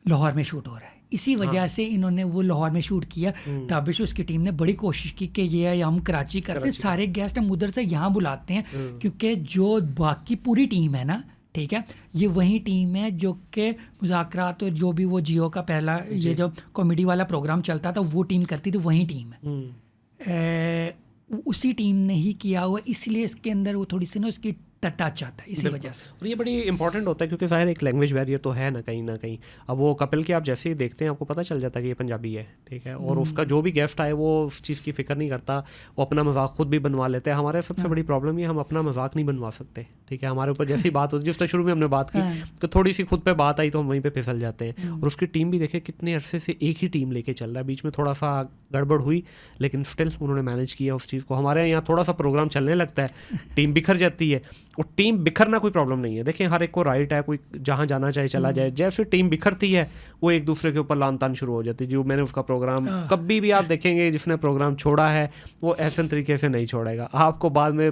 लाहौर में शूट हो रहा है, इसी वजह से इन्होंने वो लाहौर में शूट किया। ताबिश उसकी टीम ने बड़ी कोशिश की कि ये हम कराची करते, सारे गेस्ट हम उधर से यहाँ बुलाते हैं, क्योंकि जो बाकी पूरी टीम है ना, ठीक है, ये वही टीम है जो कि मुज़ाकरात और जो भी वो जियो का पहला ये जो कॉमेडी वाला प्रोग्राम चलता था वो टीम करती थी, वही टीम है। उसी टीम ने ही किया हुआ, इसलिए इसके अंदर वो थोड़ी सी ना उसकी टच आता है, इसी वजह से। और ये बड़ी इंपॉर्टेंट होता है क्योंकि ज़ाहिर एक लैंग्वेज बैरियर तो है ना कहीं। अब वो कपिल के आप जैसे ही देखते हैं आपको पता चल जाता है कि ये पंजाबी है, ठीक है, और उसका जो भी गेस्ट आए वो उस चीज़ की फिक्र नहीं करता, वो अपना मजाक खुद भी बनवा लेते हैं। हमारे सबसे बड़ी प्रॉब्लम ये, हम अपना मजाक नहीं बनवा सकते, ठीक है। हमारे ऊपर जैसी बात होती है, जिस तरह शुरू में हमने बात की तो थोड़ी सी खुद पे बात आई तो हम वहीं पे फिसल जाते हैं। और उसकी टीम भी देखे कितने अरसे से एक ही टीम लेके चल रहा है, बीच में थोड़ा सा गड़बड़ हुई लेकिन स्टिल उन्होंने मैनेज किया उस चीज़ को। हमारे यहाँ थोड़ा सा प्रोग्राम चलने लगता है, टीम बिखर जाती है, और टीम बिखरना कोई प्रॉब्लम नहीं है, देखिए हर एक को राइट है, कोई जहाँ जाना चाहे चला जाए। जैसे टीम बिखरती है वो एक दूसरे के ऊपर लान तान शुरू हो जाती है। जो मैंने उसका प्रोग्राम कभी भी आप देखेंगे जिसने प्रोग्राम छोड़ा है वो ऐसे तरीके से नहीं छोड़ेगा, आपको बाद में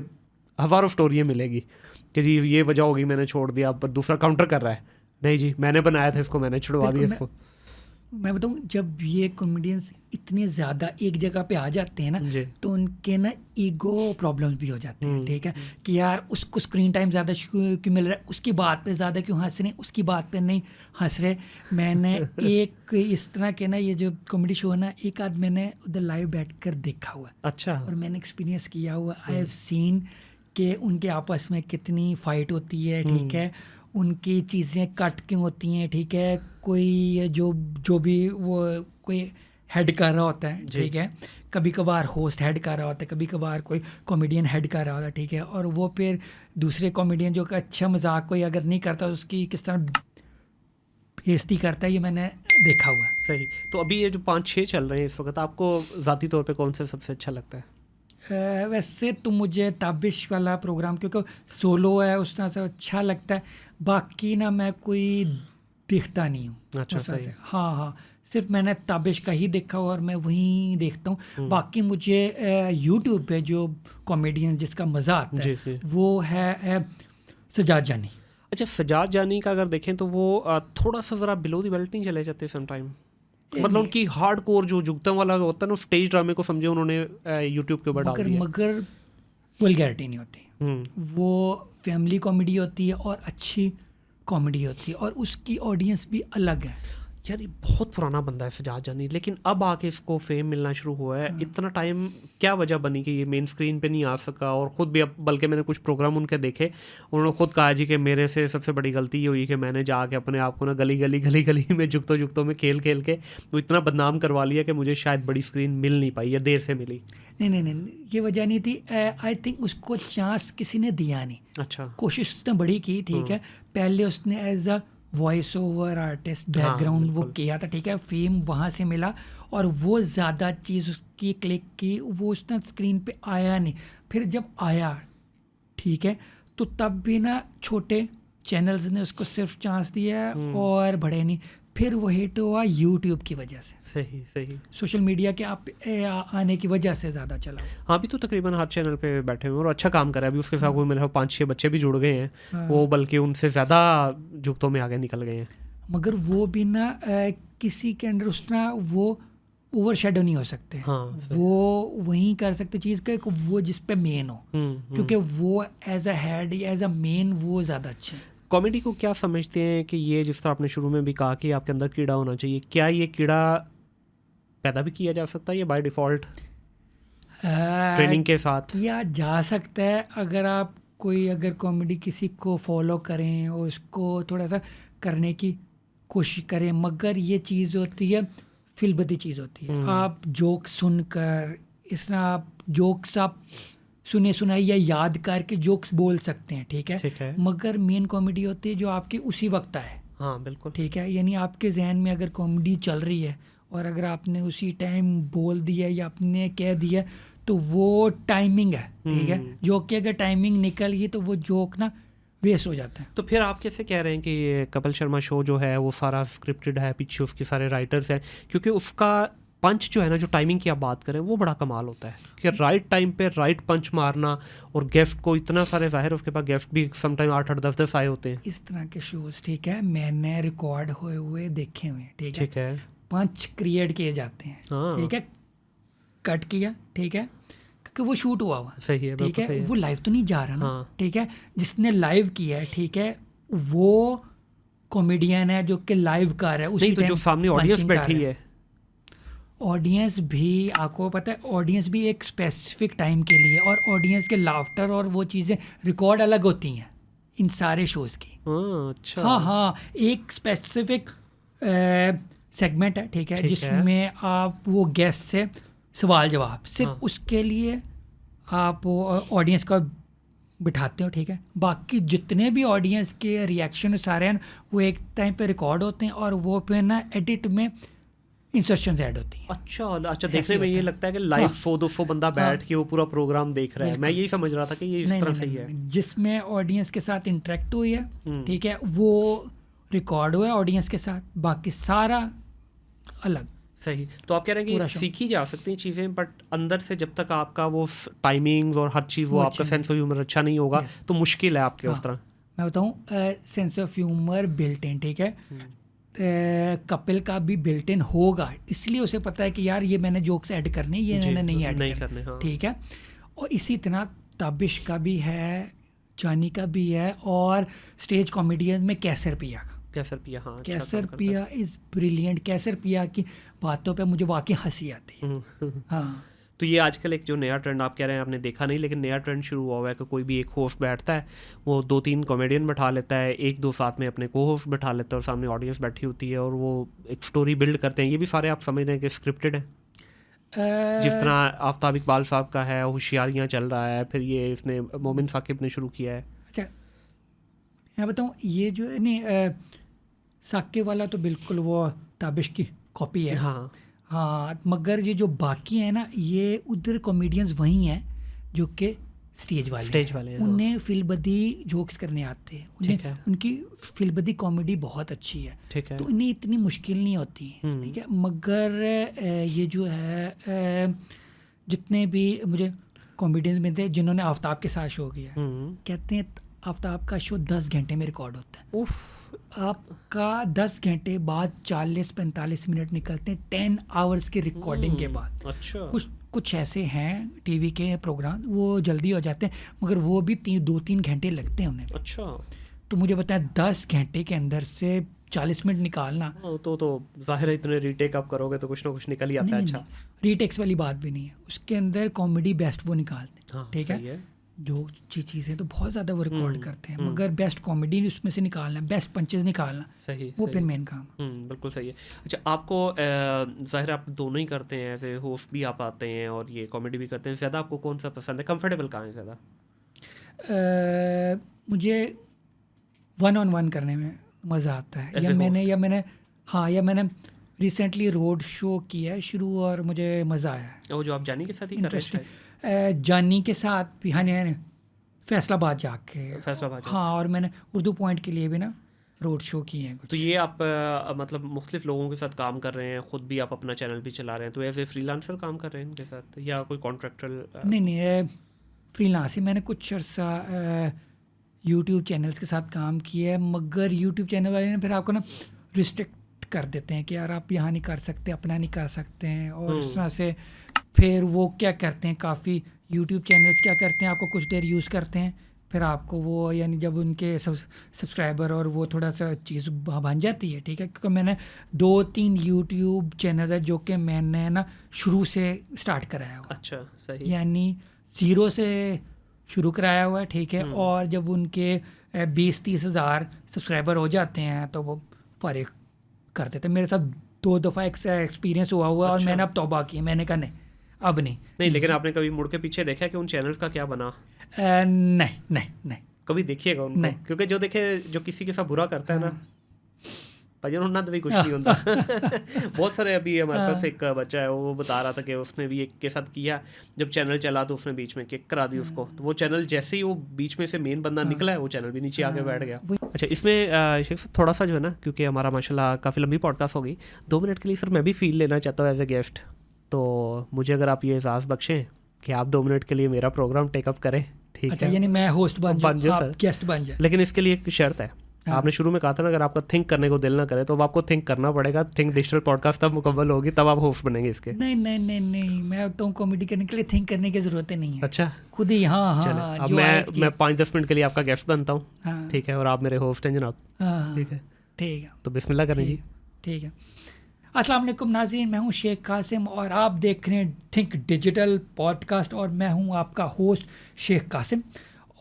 हज़ारों स्टोरियाँ मिलेगी कि जी ये वजह होगी मैंने छोड़ दिया, पर दूसरा काउंटर कर रहा है, नहीं जी मैंने बनाया था इसको, मैंने छुड़वा दिया इसको। मैं बताऊँ, जब ये कॉमेडियंस इतने ज़्यादा एक जगह पे आ जाते हैं ना, तो उनके ना ईगो प्रॉब्लम्स भी हो जाते हैं, ठीक है, कि यार उसको स्क्रीन टाइम ज़्यादा क्यों मिल रहा है, उसकी बात पे ज़्यादा क्यों हंस रहे हैं, उसकी बात पे नहीं हंस रहे। मैंने एक इस तरह के ना ये जो कॉमेडी शो है ना, एक आध मैंने उधर लाइव बैठ कर देखा हुआ, अच्छा, और मैंने एक्सपीरियंस किया हुआ। आई हैव सीन कि उनके आपस में कितनी फ़ाइट होती है, ठीक है, उनकी चीज़ें कट क्यों होती हैं, ठीक है, कोई जो भी वो कोई हेड कर रहा होता है, ठीक है, कभी कभार होस्ट हेड कर रहा होता है, कभी कभार कोई कॉमेडियन हेड कर रहा होता है, ठीक है, और वो फिर दूसरे कॉमेडियन जो कि अच्छा मजाक कोई अगर नहीं करता उसकी किस तरह बेइज्जती करता है, ये मैंने देखा हुआ। सही। तो अभी ये जो 5-6 चल रहे हैं इस वक्त, आपको ज़ाती तौर पे कौन से सबसे अच्छा लगता है? वैसे तो मुझे ताबिश वाला प्रोग्राम क्योंकि सोलो है उस तरह से अच्छा लगता है, बाकी ना मैं कोई देखता नहीं हूँ। अच्छा, सही। हाँ, सिर्फ मैंने ताबिश का ही देखा और मैं वहीं देखता हूँ। बाकी मुझे यूट्यूब पे जो कॉमेडियन जिसका मज़ा आता है वो है सजाद जानी। अच्छा, सजाद जानी का अगर देखें तो वो थोड़ा सा ज़रा बिलो द बेल्ट नहीं चले जाते समटाइम, मतलब उनकी हार्ड कोर जो जुगतम वाला होता है ना, स्टेज ड्रामे को समझे उन्होंने यूट्यूब के ऊपर डाल दिया, मगर वल्गैरिटी नहीं होती, वो फैमिली कॉमेडी होती है और अच्छी कॉमेडी होती है, और उसकी ऑडियंस भी अलग है। यार ये बहुत पुराना बंदा है सजाद जानी, लेकिन अब आके इसको फेम मिलना शुरू हुआ है। इतना टाइम क्या वजह बनी कि ये मेन स्क्रीन पे नहीं आ सका, और ख़ुद भी अब बल्कि मैंने कुछ प्रोग्राम उनके देखे, उन्होंने खुद कहा जी कि मेरे से सबसे बड़ी गलती ये हुई कि मैंने जाके अपने आप को ना गली गली में जुगतों में खेल के तो इतना बदनाम करवा लिया कि मुझे शायद बड़ी स्क्रीन मिल नहीं पाई या देर से मिली। नहीं, ये वजह नहीं थी। आई थिंक उसको चांस किसी ने दिया नहीं। अच्छा, कोशिश उसने बड़ी की, ठीक है, पहले उसने as a voice over artist background वो किया था, ठीक है, फेम वहाँ से मिला, और वो ज़्यादा चीज़ उसकी क्लिक की, वो उसने स्क्रीन पे आया नहीं। फिर जब आया, ठीक है, तो तब भी ना छोटे चैनल्स ने उसको सिर्फ चांस दिया और बढ़े नहीं। फिर वो हिट हुआ यूट्यूब की वजह से। सही। सोशल मीडिया के आने की वजह से ज़्यादा चला। हाँ, भी तो तकरीबन हर चैनल पे बैठे हुए और अच्छा काम कर रहा है। अभी उसके साथ कोई मेरे 5-6 बच्चे भी जुड़ गए हैं, वो बल्कि उनसे ज़्यादा जुगतों में आगे निकल गए हैं। मगर वो भी ना किसी के अंडर उसना वो ओवर शेडो नहीं हो सकते। हाँ, वो वहीं कर सकते चीज़ का वो जिस पे मेन हो, क्योंकि वो as a head as a man वो ज़्यादा अच्छे। कॉमेडी को क्या समझते हैं कि ये जिस तरह आपने शुरू में भी कहा कि आपके अंदर कीड़ा होना चाहिए, क्या ये कीड़ा पैदा भी किया जा सकता है ये बाय डिफ़ॉल्ट ट्रेनिंग के साथ? किया जा सकता है अगर कॉमेडी किसी को फॉलो करें और उसको थोड़ा सा करने की कोशिश करें, मगर ये चीज़ होती है फिलबदी चीज़ होती है। आप जोक सुनकर इस तरह आप जोक्स आप सुने सुनाए या याद करके जोक्स बोल सकते हैं, ठीक है, मगर मेन कॉमेडी होती है जो आपके उसी वक्त आए। हाँ बिल्कुल, ठीक है, यानी आपके जहन में अगर कॉमेडी चल रही है और अगर आपने उसी टाइम बोल दिया या आपने कह दिया तो वो टाइमिंग है, ठीक है। जोक की अगर टाइमिंग निकल गई तो वो जोक ना वेस्ट हो जाता है। तो फिर आप कैसे कह रहे हैं कि ये कपिल शर्मा शो जो है वो सारा स्क्रिप्टेड है, पीछे उसके सारे राइटर्स हैं? क्योंकि उसका पंच जो है ना, जो टाइमिंग की आप बात करें, वो बड़ा कमाल होता है कि राइट टाइम पे राइट पंच मारना, और गेस्ट को इतना सारे, जाहिर उसके पास गेस्ट भी समटाइम 8-8 10-10 आए होते हैं इस तरह के शोज, ठीक है, मैंने रिकॉर्ड हुए देखे हुए, ठीक है, पंच क्रिएट किए जाते हैं, ठीक है, कट किया, ठीक है, क्योंकि वो शूट हुआ सही है, ठीक है, वो लाइव तो नहीं जा रहा ना, ठीक है, जिसने लाइव किया है, ठीक है, वो कॉमेडियन है जो कि लाइव कर रहा है, उसी तो जो सामने ऑडियंस बैठी है, ऑडियंस भी आपको पता है, ऑडियंस भी एक स्पेसिफिक टाइम के लिए, और ऑडियंस के लाफ्टर और वो चीज़ें रिकॉर्ड अलग होती हैं इन सारे शोज़ की। अच्छा, हाँ, एक स्पेसिफिक सेगमेंट है, ठीक है, जिसमें आप वो गेस्ट से सवाल जवाब सिर्फ उसके लिए आप ऑडियंस का बिठाते हो, ठीक है। बाकी जितने भी ऑडियंस के रिएक्शन सारे हैं वो एक टाइम पे रिकॉर्ड होते हैं और वो पे ना एडिट में इंसर्शंस ऐड होती हैं। अच्छा, देखने में ये लगता है कि लाइव 100-200 बंदा बैठ के वो पूरा प्रोग्राम देख रहा है। मैं यही समझ रहा था कि ये इस तरह से ही है, जिसमें ऑडियंस के साथ इंटरेक्ट हुई है, ठीक है, वो रिकॉर्ड हुआ है ऑडियंस के साथ, बाकी सारा अलग। सही। तो आप कह रहे हैं कि सीखी जा सकती हैं चीज़ें, बट अंदर से जब तक आपका वो टाइमिंग्स और हर चीज़ वो आपका सेंस ऑफ ह्यूमर अच्छा नहीं होगा तो मुश्किल है आपके उस तरह। मैं बताऊँ, sense of humour built in, ठीक है, कपिल का भी बिल्ट इन होगा, इसलिए उसे पता है कि यार ये मैंने जोक्स ऐड करने, ये मैंने नहीं ऐड करने, ठीक है। और इसी तरह ताबिश का भी है, जानी का भी है, और स्टेज कॉमेडियन में कैसर पिया कैसर पिया इज़ ब्रिलियंट। कैसर पिया की बातों पे मुझे वाकई हंसी आती है। हाँ, तो ये आजकल एक जो नया ट्रेंड आप कह रहे हैं आपने देखा नहीं, लेकिन नया ट्रेंड शुरू हुआ है कि कोई भी एक होस्ट बैठता है, वो 2-3 कॉमेडियन बैठा लेता है, 1-2 साथ में अपने को होस्ट बैठा लेता है और सामने ऑडियंस बैठी होती है और वो एक स्टोरी बिल्ड करते हैं। ये भी सारे आप समझ रहे हैं कि स्क्रिप्टेड है? जिस तरह आफ्ताब इकबाल साहब का है, होशियारियाँ चल रहा है, फिर ये इसने मोमिन साकिब ने शुरू किया है। अच्छा, मैं बताऊँ, ये जो है नहीं, साकिब वाला तो बिल्कुल वो ताबिश की कॉपी है। हाँ, मगर ये जो बाकी है ना, ये उधर कॉमेडियंस वही हैं जो कि स्टेज वाले हैं। उन्हें फिल्बदी जोक्स करने आते हैं, उन्हें उनकी फिल्बदी कॉमेडी बहुत अच्छी है, तो इन्हें इतनी मुश्किल नहीं होती, ठीक है। मगर ये जो है जितने भी मुझे कॉमेडियंस मिलते हैं जिन्होंने आफ्ताब के साथ शो किया, कहते हैं आफ्ताब का शो 10 घंटे में रिकॉर्ड होता है। आपका 10 घंटे बाद 40-45 मिनट निकलते हैं 10 आवर्स की रिकॉर्डिंग के बाद। अच्छा, कुछ ऐसे हैं टीवी के प्रोग्राम, वो जल्दी हो जाते हैं, मगर वो भी 2-3 घंटे लगते हैं उन्हें। अच्छा, तो मुझे बताया 10 घंटे के अंदर से 40 मिनट निकालना, तो जाहिर है इतने रीटेक आप करोगे तो कुछ ना कुछ निकल ही आता है। अच्छा, रीटेक्स वाली बात भी नहीं है, उसके अंदर कॉमेडी बेस्ट वो निकालते हैं, ठीक है। जो चीज़ें तो बहुत ज़्यादा वो रिकॉर्ड करते हैं, मगर बेस्ट कॉमेडी उसमें से निकालना, बेस्ट पंचेस निकालना, वो फिर मेन काम। बिल्कुल सही है। अच्छा, आपको ज़ाहिर आप दोनों ही करते हैं, ऐसे होस्ट भी आप आते हैं और ये कॉमेडी भी करते हैं, ज़्यादा आपको कौन सा पसंद है, कंफर्टेबल कहाँ है ज़्यादा? मुझे 1-on-1 करने में मज़ा आता है, या मैंने रिसेंटली रोड शो किया है शुरू और मुझे मज़ा आया है। वो जो आप जानी के साथ ही कर रहे हैं? जानी के साथ भी, हाँ, फैसलाबाद जाके, हाँ, और मैंने उर्दू पॉइंट के लिए भी ना रोड शो किए हैं कुछ। तो ये आप मतलब मुख्तलिफ लोगों के साथ काम कर रहे हैं, ख़ुद भी आप अपना चैनल भी चला रहे हैं, तो एज ए फ्रीलांसर काम कर रहे हैं इनके साथ या कोई कॉन्ट्रैक्चुअल? नहीं, फ्रीलांस ही। मैंने कुछ अर्सा यूट्यूब चैनल्स के साथ काम किया है, मगर यूट्यूब चैनल वाले ने फिर आपको ना रिस्ट्रिक्ट कर देते हैं कि यार आप यहाँ नहीं कर सकते, अपना नहीं कर सकते हैं, और इस तरह से फिर वो क्या करते हैं, काफ़ी यूट्यूब चैनल्स क्या करते हैं, आपको कुछ देर यूज़ करते हैं, फिर आपको वो यानी जब उनके सब्सक्राइबर और वो थोड़ा सा चीज़ बन जाती है, ठीक है, क्योंकि मैंने 2-3 यूट्यूब चैनल है जो कि मैंने ना शुरू से स्टार्ट कराया हुआ। अच्छा, सही। यानी 0 से शुरू कराया हुआ है, ठीक है, और जब उनके 20-30 हज़ार सब्सक्राइबर हो जाते हैं तो वो फारिग कर देते। मेरे साथ 2 दफ़ा एक्सपीरियंस हुआ और मैंने अब तौबा की, मैंने कहा नहीं अब नहीं। लेकिन आपने कभी मुड़ के पीछे देखा कि उन चैनल्स का क्या बना? नहीं कभी देखिएगा उनको, क्योंकि जो देखे जो किसी के साथ बुरा करता है ना भाई उन्होंने तो भी कुछ नहीं होता। बहुत सारे अभी हमारे पास एक बच्चा है, वो बता रहा था कि उसने भी एक के साथ किया, जब चैनल चला तो उसने बीच में किक करा दी उसको, तो वो चैनल जैसे ही वो बीच में से मेन बंदा निकला है वो चैनल भी नीचे आके बैठ गया। अच्छा, इसमें शेख साहब थोड़ा सा जो है ना, क्योंकि हमारा माशाल्लाह काफ़ी लंबी पॉडकास्ट होगी, 2 मिनट के लिए सर मैं भी फील लेना चाहता हूँ एज ए गेस्ट, तो मुझे अगर आप ये एहसास बख्शें कि आप 2 मिनट के लिए मेरा प्रोग्राम टेकअप करें, ठीक है? अच्छा, यानी मैं होस्ट बन जाऊं, आप गेस्ट बन जाए। लेकिन इसके लिए एक शर्त है। आपने शुरू में कहा था ना, अगर आपका थिंक करने को दिल ना करे तो अब आपको थिंक करना पड़ेगा। थिंक डिजिटल पॉडकास्ट तब मुकम्मल होगी, तब आप होस्ट बनेंगे इसके। नहीं, मैं तो कॉमेडी करने के लिए थिंक करने की जरूरत ही नहीं है। अच्छा, खुद ही। हाँ, अब मैं 5-10 मिनट के लिए आपका गेस्ट बनता हूँ, ठीक है, और आप मेरे होस्ट हैं जनाब, ठीक है? ठीक है, तो बिस्मिल्लाह करें जी। ठीक है। अस्सलाम वालेकुम नाज़रीन, मैं हूँ शेख कासिम और आप देख रहे हैं थिंक डिजिटल पॉडकास्ट और मैं हूँ आपका होस्ट शेख कासिम।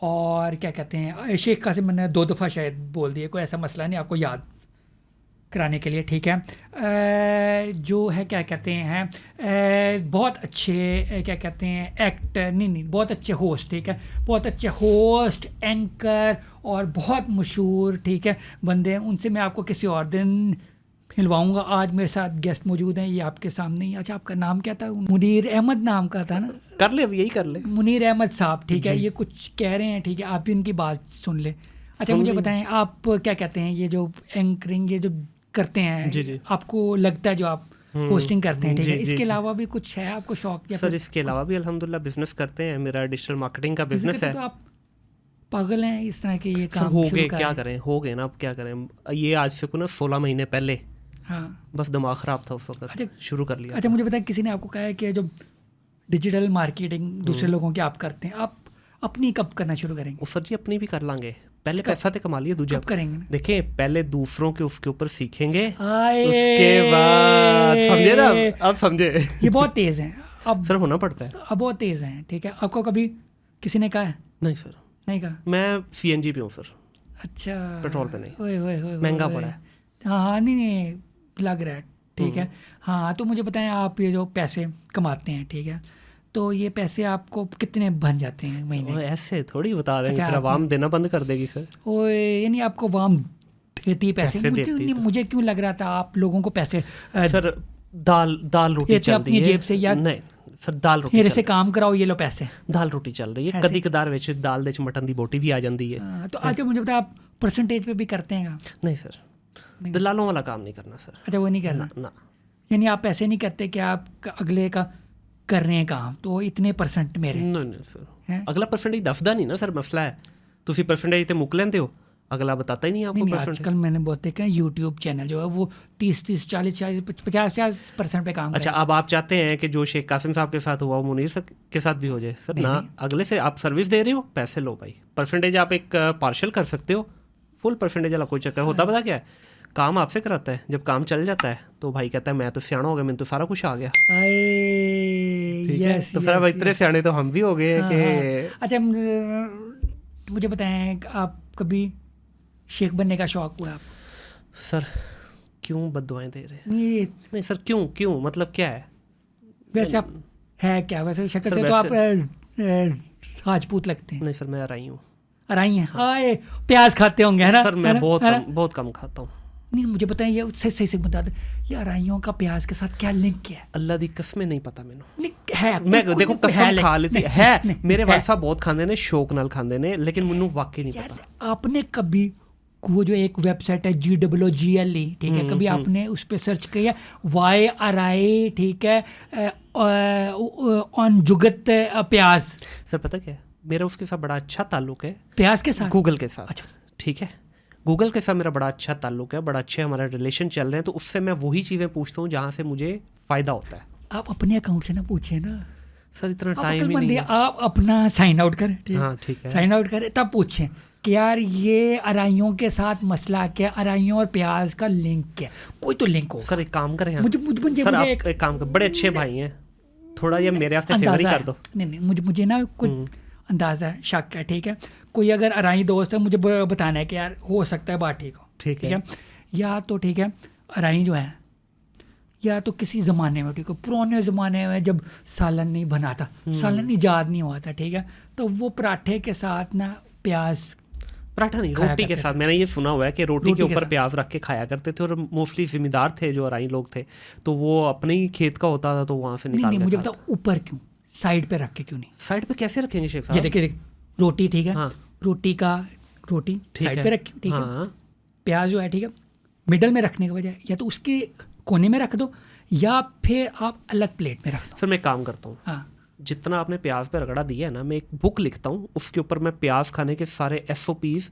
और क्या कहते हैं, शेख कासिम मैंने 2 दफ़ा शायद बोल दिया, कोई ऐसा मसला नहीं, आपको याद कराने के लिए, ठीक है। जो है क्या कहते हैं, बहुत अच्छे क्या कहते हैं एक्टर, नहीं बहुत अच्छे होस्ट, ठीक है, बहुत अच्छे होस्ट, एंकर और बहुत मशहूर, ठीक है, बंदे हैं। उनसे मैं आपको किसी और दिन हिलवाऊंगा। आज मेरे साथ गेस्ट मौजूद हैं, ये आपके सामने ही। अच्छा, आपका नाम क्या था? मुनीर अहमद नाम का था ना? कर ले, अब यही कर ले। मुनीर अहमद साहब, ठीक है, ये कुछ कह रहे हैं, ठीक है, आप भी इनकी बात सुन ले। अच्छा, मुझे बताएं, आप क्या कहते हैं, ये जो एंकरिंग ये जो करते हैं, जी। आपको लगता है जो आप होस्टिंग करते हैं, ठीक है, इसके अलावा भी कुछ है आपको शौक? या सर इसके अलावा भी अल्हम्दुलिल्लाह बिजनेस करते हैं, मेरा डिजिटल मार्केटिंग का बिजनेस है। तो आप पागल हैं इस तरह के ये काम हो गए, क्या करें, हो गए ना, अब क्या करें। ये आज से को ना 16 महीने पहले, हाँ, बस दिमाग ख़राब था उस वक्त। अच्छा, शुरू कर लिया। अच्छा, मुझे बताएं, किसी ने आपको कहा है कि जो डिजिटल मार्केटिंग दूसरे लोगों की आप करते हैं, आप अपनी कब करना शुरू करेंगे? सर जी, अपनी भी कर लांगे, पहले पैसा तो कमा लिए, दूसरा करेंगे। देखें, पहले दूसरों के उसके ऊपर सीखेंगे, उसके बाद समझे ना, अब समझे। ये बहुत तेज़ है अब सर, होना पड़ता है, अब बहुत तेज़ है, ठीक है। आपको कभी किसी ने कहा है? नहीं सर, नहीं कहा। मैं CNG पे हूँ सर। अच्छा, पेट्रोल पे नहीं। ओए महंगा पड़ा है। हाँ, नहीं लग रहा है, ठीक है। हाँ, तो मुझे बताएं, आप ये जो पैसे कमाते हैं, ठीक है, तो ये पैसे आपको कितने बन जाते हैं महीने? ऐसे थोड़ी बता देंगे, फिर आवाम देना बंद कर देगी सर। ओए, यानी आपको आवाम देती है पैसे? मुझे क्यों लग रहा था आप लोगों को पैसे सर दाल रोटी चल रही है अपनी जेब से, या नहीं सर, दाल रोटी मेरे से काम कराओ, ये लो पैसे, दाल रोटी चल रही है। कदी कदार विच दाल दे मटन दी बोटी भी आ जाती है। तो आज मुझे बताया, आप परसेंटेज पे भी करते हैं? नहीं सर, दलालों वाला काम नहीं करना सर। अच्छा, वो नहीं करना ना। यानी आप ऐसे नहीं करते कि आप अगले का कर रहे हैं काम तो इतने परसेंट मेरे? नहीं सर, अगला परसेंटेज दसदा नहीं ना सर, मसला है। तुसी परसेंटेज तो मुक लेंदे हो, अगला बताता ही नहीं आपको परसेंटेज। आजकल मैंने बहुत देखा है यूट्यूब चैनल जो है वो 30, 40, 50% पे काम। अच्छा, अब आप चाहते हैं कि जो शेख कासिम साहब के साथ हुआ वो मुनीर के साथ भी हो जाए? सर ना, अगले से आप सर्विस दे रहे हो, पैसे लो भाई। परसेंटेज आप एक पार्शल कर सकते हो, फुल परसेंटेज वाला कोई चक्कर होता पता क्या है, काम आपसे कराता है, जब काम चल जाता है तो भाई कहता है मैं तो सियाना हो गया, मैंने तो सारा कुछ आ गया। तो फिर अब इतने सियाने तो हम भी हो गए कि। अच्छा, मुझे बताएं, आप कभी शेख बनने का शौक हुआ आपको? सर क्यों बद्दुआएं दे रहे हैं? नहीं सर, क्यों मतलब क्या है वैसे? आप है क्या वैसे शक्ल से तो आप राजपूत लगते हैं। नहीं सर, मैं अराई हूँ। अराई हैं? हाय, प्याज खाते होंगे, है ना? सर मैं बहुत कम खाता हूँ। नहीं, मुझे बताएं, ये सही से बता दे, ये अराइयों का प्याज के साथ क्या लिंक है? अल्लाह दी कसमें नहीं पता मैनू। है मैं देखो कसम खा लेती है, मेरे भाई साहब बहुत खांदे ने, शौक नाल खांदे ने, लेकिन मैनू वाकई नहीं पता। आपने कभी वो जो एक वेबसाइट है GWGLE, ठीक है, कभी आपने उस पर सर्च किया YRI, ठीक है, ऑन जुगत प्याज? सर पता क्या है, मेरा उसके साथ बड़ा अच्छा ताल्लुक है। प्याज के साथ? गूगल के साथ। अच्छा, ठीक है, गूगल के साथ मेरा बड़ा अच्छा ताल्लुक है, बड़ा अच्छे हमारा रिलेशन चल रहे हैं, तो उससे मैं वही चीज़ें पूछता हूँ जहाँ से मुझे फ़ायदा होता है। आप अपने अकाउंट से ना पूछिए ना सर इतना आप टाइम ही अक्लमंद नहीं है, है। आप अपना साइन आउट करें, हाँ ठीक है। साइन आउट करें तब पूछें कि यार ये अराइयों के साथ मसला क्या, अराइयों और प्याज का लिंक क्या, कोई तो लिंक होगा। सर एक काम करें यार, मुझे सर आप एक एक काम कर, बड़े अच्छे भाई हैं, थोड़ा ये मेरे वास्ते फेवर ही अंदाजा कर दो। है, नहीं मुझे ना कुछ अंदाजा है, शक है, ठीक है। कोई अगर अराई दोस्त है मुझे बताना है कि यार हो सकता है बात ठीक हो, ठीक है। या तो ठीक है अराई जो है या तो किसी ज़माने में, ठीक है, पुराने ज़माने में जब सालन नहीं बना था, सालन ईजाद नहीं हुआ था, ठीक है, तो वो पराठे के साथ ना प्याज, पराठा नहीं, खाया रोटी के करते साथ। थे। मैंने ये सुना हुआ है कि रोटी के रोटी के ऊपर साथ। प्याज रख के खाया करते थे, और मोस्टली जिम्मेदार थे जो अराई लोग थे, तो वो अपने ही खेत का होता था तो वहाँ से नहीं निकाल के मुझे खाता। बताओ ऊपर क्यों, साइड पे रख के क्यों नहीं? साइड पे कैसे रखेंगे शेख ये साहब? देखिए रोटी, ठीक है, हाँ। रोटी ठीक साइड है। पे रखी, ठीक है, हाँ। प्याज जो है, ठीक है, मिडल में रखने के बजाय या तो उसके कोने में रख दो या फिर आप अलग प्लेट में रख दो। सर मैं एक काम करता हूँ, हाँ जितना आपने प्याज पे रगड़ा दिया है ना, मैं एक बुक लिखता हूँ, उसके ऊपर मैं प्याज खाने के सारे SOPs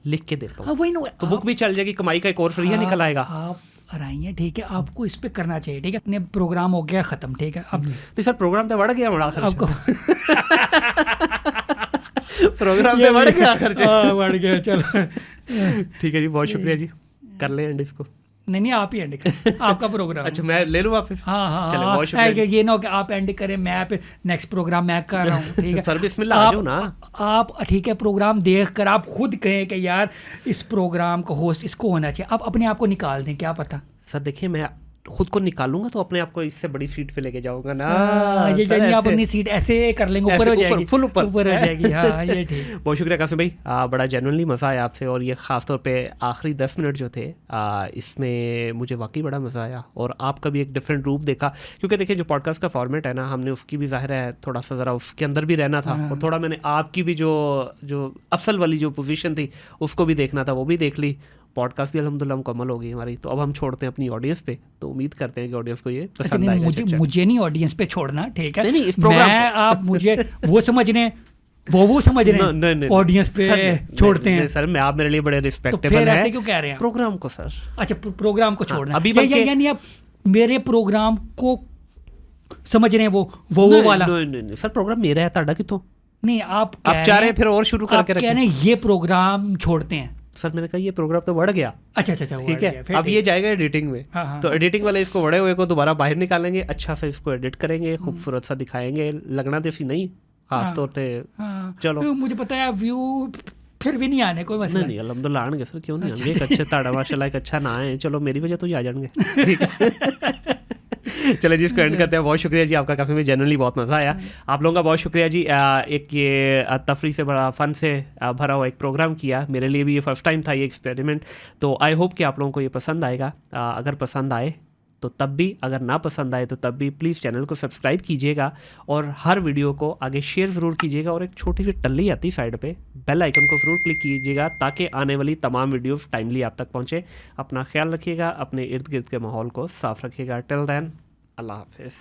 लिख के देता हूँ, वही ना, तो बुक भी चल जाएगी, कमाई का एक और फ्री निकल आएगा। आप अराइए, ठीक है, आपको इस पे करना चाहिए, ठीक है, अपने प्रोग्राम हो गया खत्म, ठीक है, अब नहीं सर प्रोग्राम तो बढ़ गया बड़ा खर्चा। आपको प्रोग्राम तो बढ़ गया खर्चा। हाँ, बढ़ गया, चलो ठीक है जी, बहुत शुक्रिया जी, कर ले एंड इसको। नहीं आप ही एंड करें, आपका प्रोग्राम। अच्छा मैं ले लूँ वापस? हाँ चलो बहुत शुक्रिया जी। ये ना हो कि आप एंड करें, मैं फिर नेक्स्ट प्रोग्राम मैं कर रहा हूँ, ठीक है। सर बिस्मिल्लाह आ जाओ ना। आप ठीक है प्रोग्राम देख कर आप खुद कहें कि यार इस प्रोग्राम का होस्ट इसको होना चाहिए, आप अपने आप को निकाल दें, क्या पता। सर देखिए मैं खुद को निकालूंगा तो अपने आप को इससे बड़ी सीट पे लेके जाऊंगा ना। ये सर यानी आप ऐसे- अपनी सीट ऐसे कर लेंगे, ऊपर हो ऐसे जाएगी, फुल ऊपर हो जाएगी। हाँ ये ठीक। बहुत शुक्रिया कासिम भाई, बड़ा जेन्युइनली मज़ा आया आपसे, और ये ख़ास तौर पे आखिरी 10 मिनट जो थे इसमें मुझे वाकई बड़ा मज़ा आया, और आपका भी एक डिफरेंट रूप देखा, क्योंकि देखिए जो पॉडकास्ट का फॉर्मेट है ना, हमने उसकी भी ज़ाहिर है थोड़ा सा ज़रा उसके अंदर भी रहना था, और थोड़ा मैंने आपकी भी जो असल वाली जो पोजीशन थी उसको भी देखना था, वो भी देख ली। पॉडकास्ट भी अल्हम्दुलिल्लाह मुकम्मल हो गई हमारी, तो अब हम छोड़ते हैं अपनी ऑडियंस पे, तो उम्मीद करते हैं कि ऑडियंस को ये पसंद आएगा। मुझे नहीं ऑडियंस पे छोड़ना, ठीक है, नहीं, इस प्रोग्राम मैं आप मुझे वो समझने वो समझ रहे हैं, ऑडियंस पे छोड़ते हैं। सर मैं आप मेरे लिए बड़े तो रिस्पेक्टेबल फिर हैं। ऐसे क्यों कह रहे हैं? प्रोग्राम को सर, अच्छा प्रोग्राम को छोड़ना, अभी यानी आप मेरे प्रोग्राम को समझ रहे हैं, वो वाला। नहीं सर प्रोग्राम मेरा है, ताड़ा कितों नहीं आप चाह रहे हैं फिर और शुरू करके कह रहे हैं ये प्रोग्राम छोड़ते हैं। सर मैंने कहा ये प्रोग्राम तो बढ़ गया। अच्छा ठीक है, अब ये जाएगा एडिटिंग में। हाँ, तो एडिटिंग वाले इसको बड़े हुए को दोबारा बाहर निकालेंगे, अच्छा से इसको एडिट करेंगे, खूबसूरत सा दिखाएंगे, लगना देसी नहीं खास तौर पे। चलो मुझे पता है व्यू फिर भी नहीं आने, कोई मसला नहीं अल्हम्दुलिल्लाह आएंगे सर, क्यों नहीं आएंगे, एक अच्छे ताड़ा माशाल्लाह एक अच्छा ना आए, चलो मेरी वजह तो ही आ जाएंगे। ठीक है चले जी इसको एंड करते हैं। बहुत शुक्रिया जी आपका, काफ़ी में जनरली बहुत मज़ा आया। आप लोगों का बहुत शुक्रिया जी, एक ये तफरी से बड़ा फ़न से भरा हुआ एक प्रोग्राम किया, मेरे लिए भी ये फ़र्स्ट टाइम था ये एक्सपेरिमेंट, तो आई होप कि आप लोगों को ये पसंद आएगा। अगर पसंद आए तो तब भी, अगर ना पसंद आए तो तब भी प्लीज़ चैनल को सब्सक्राइब कीजिएगा, और हर वीडियो को आगे शेयर ज़रूर कीजिएगा, और एक छोटी सी टल्ली आती साइड पे बेल आइकन को ज़रूर क्लिक कीजिएगा ताकि आने वाली तमाम वीडियोस टाइमली आप तक पहुँचे। अपना ख्याल रखिएगा, अपने इर्द गिर्द के माहौल को साफ़ रखिएगा। टिल देन अल्लाह हाफिज़।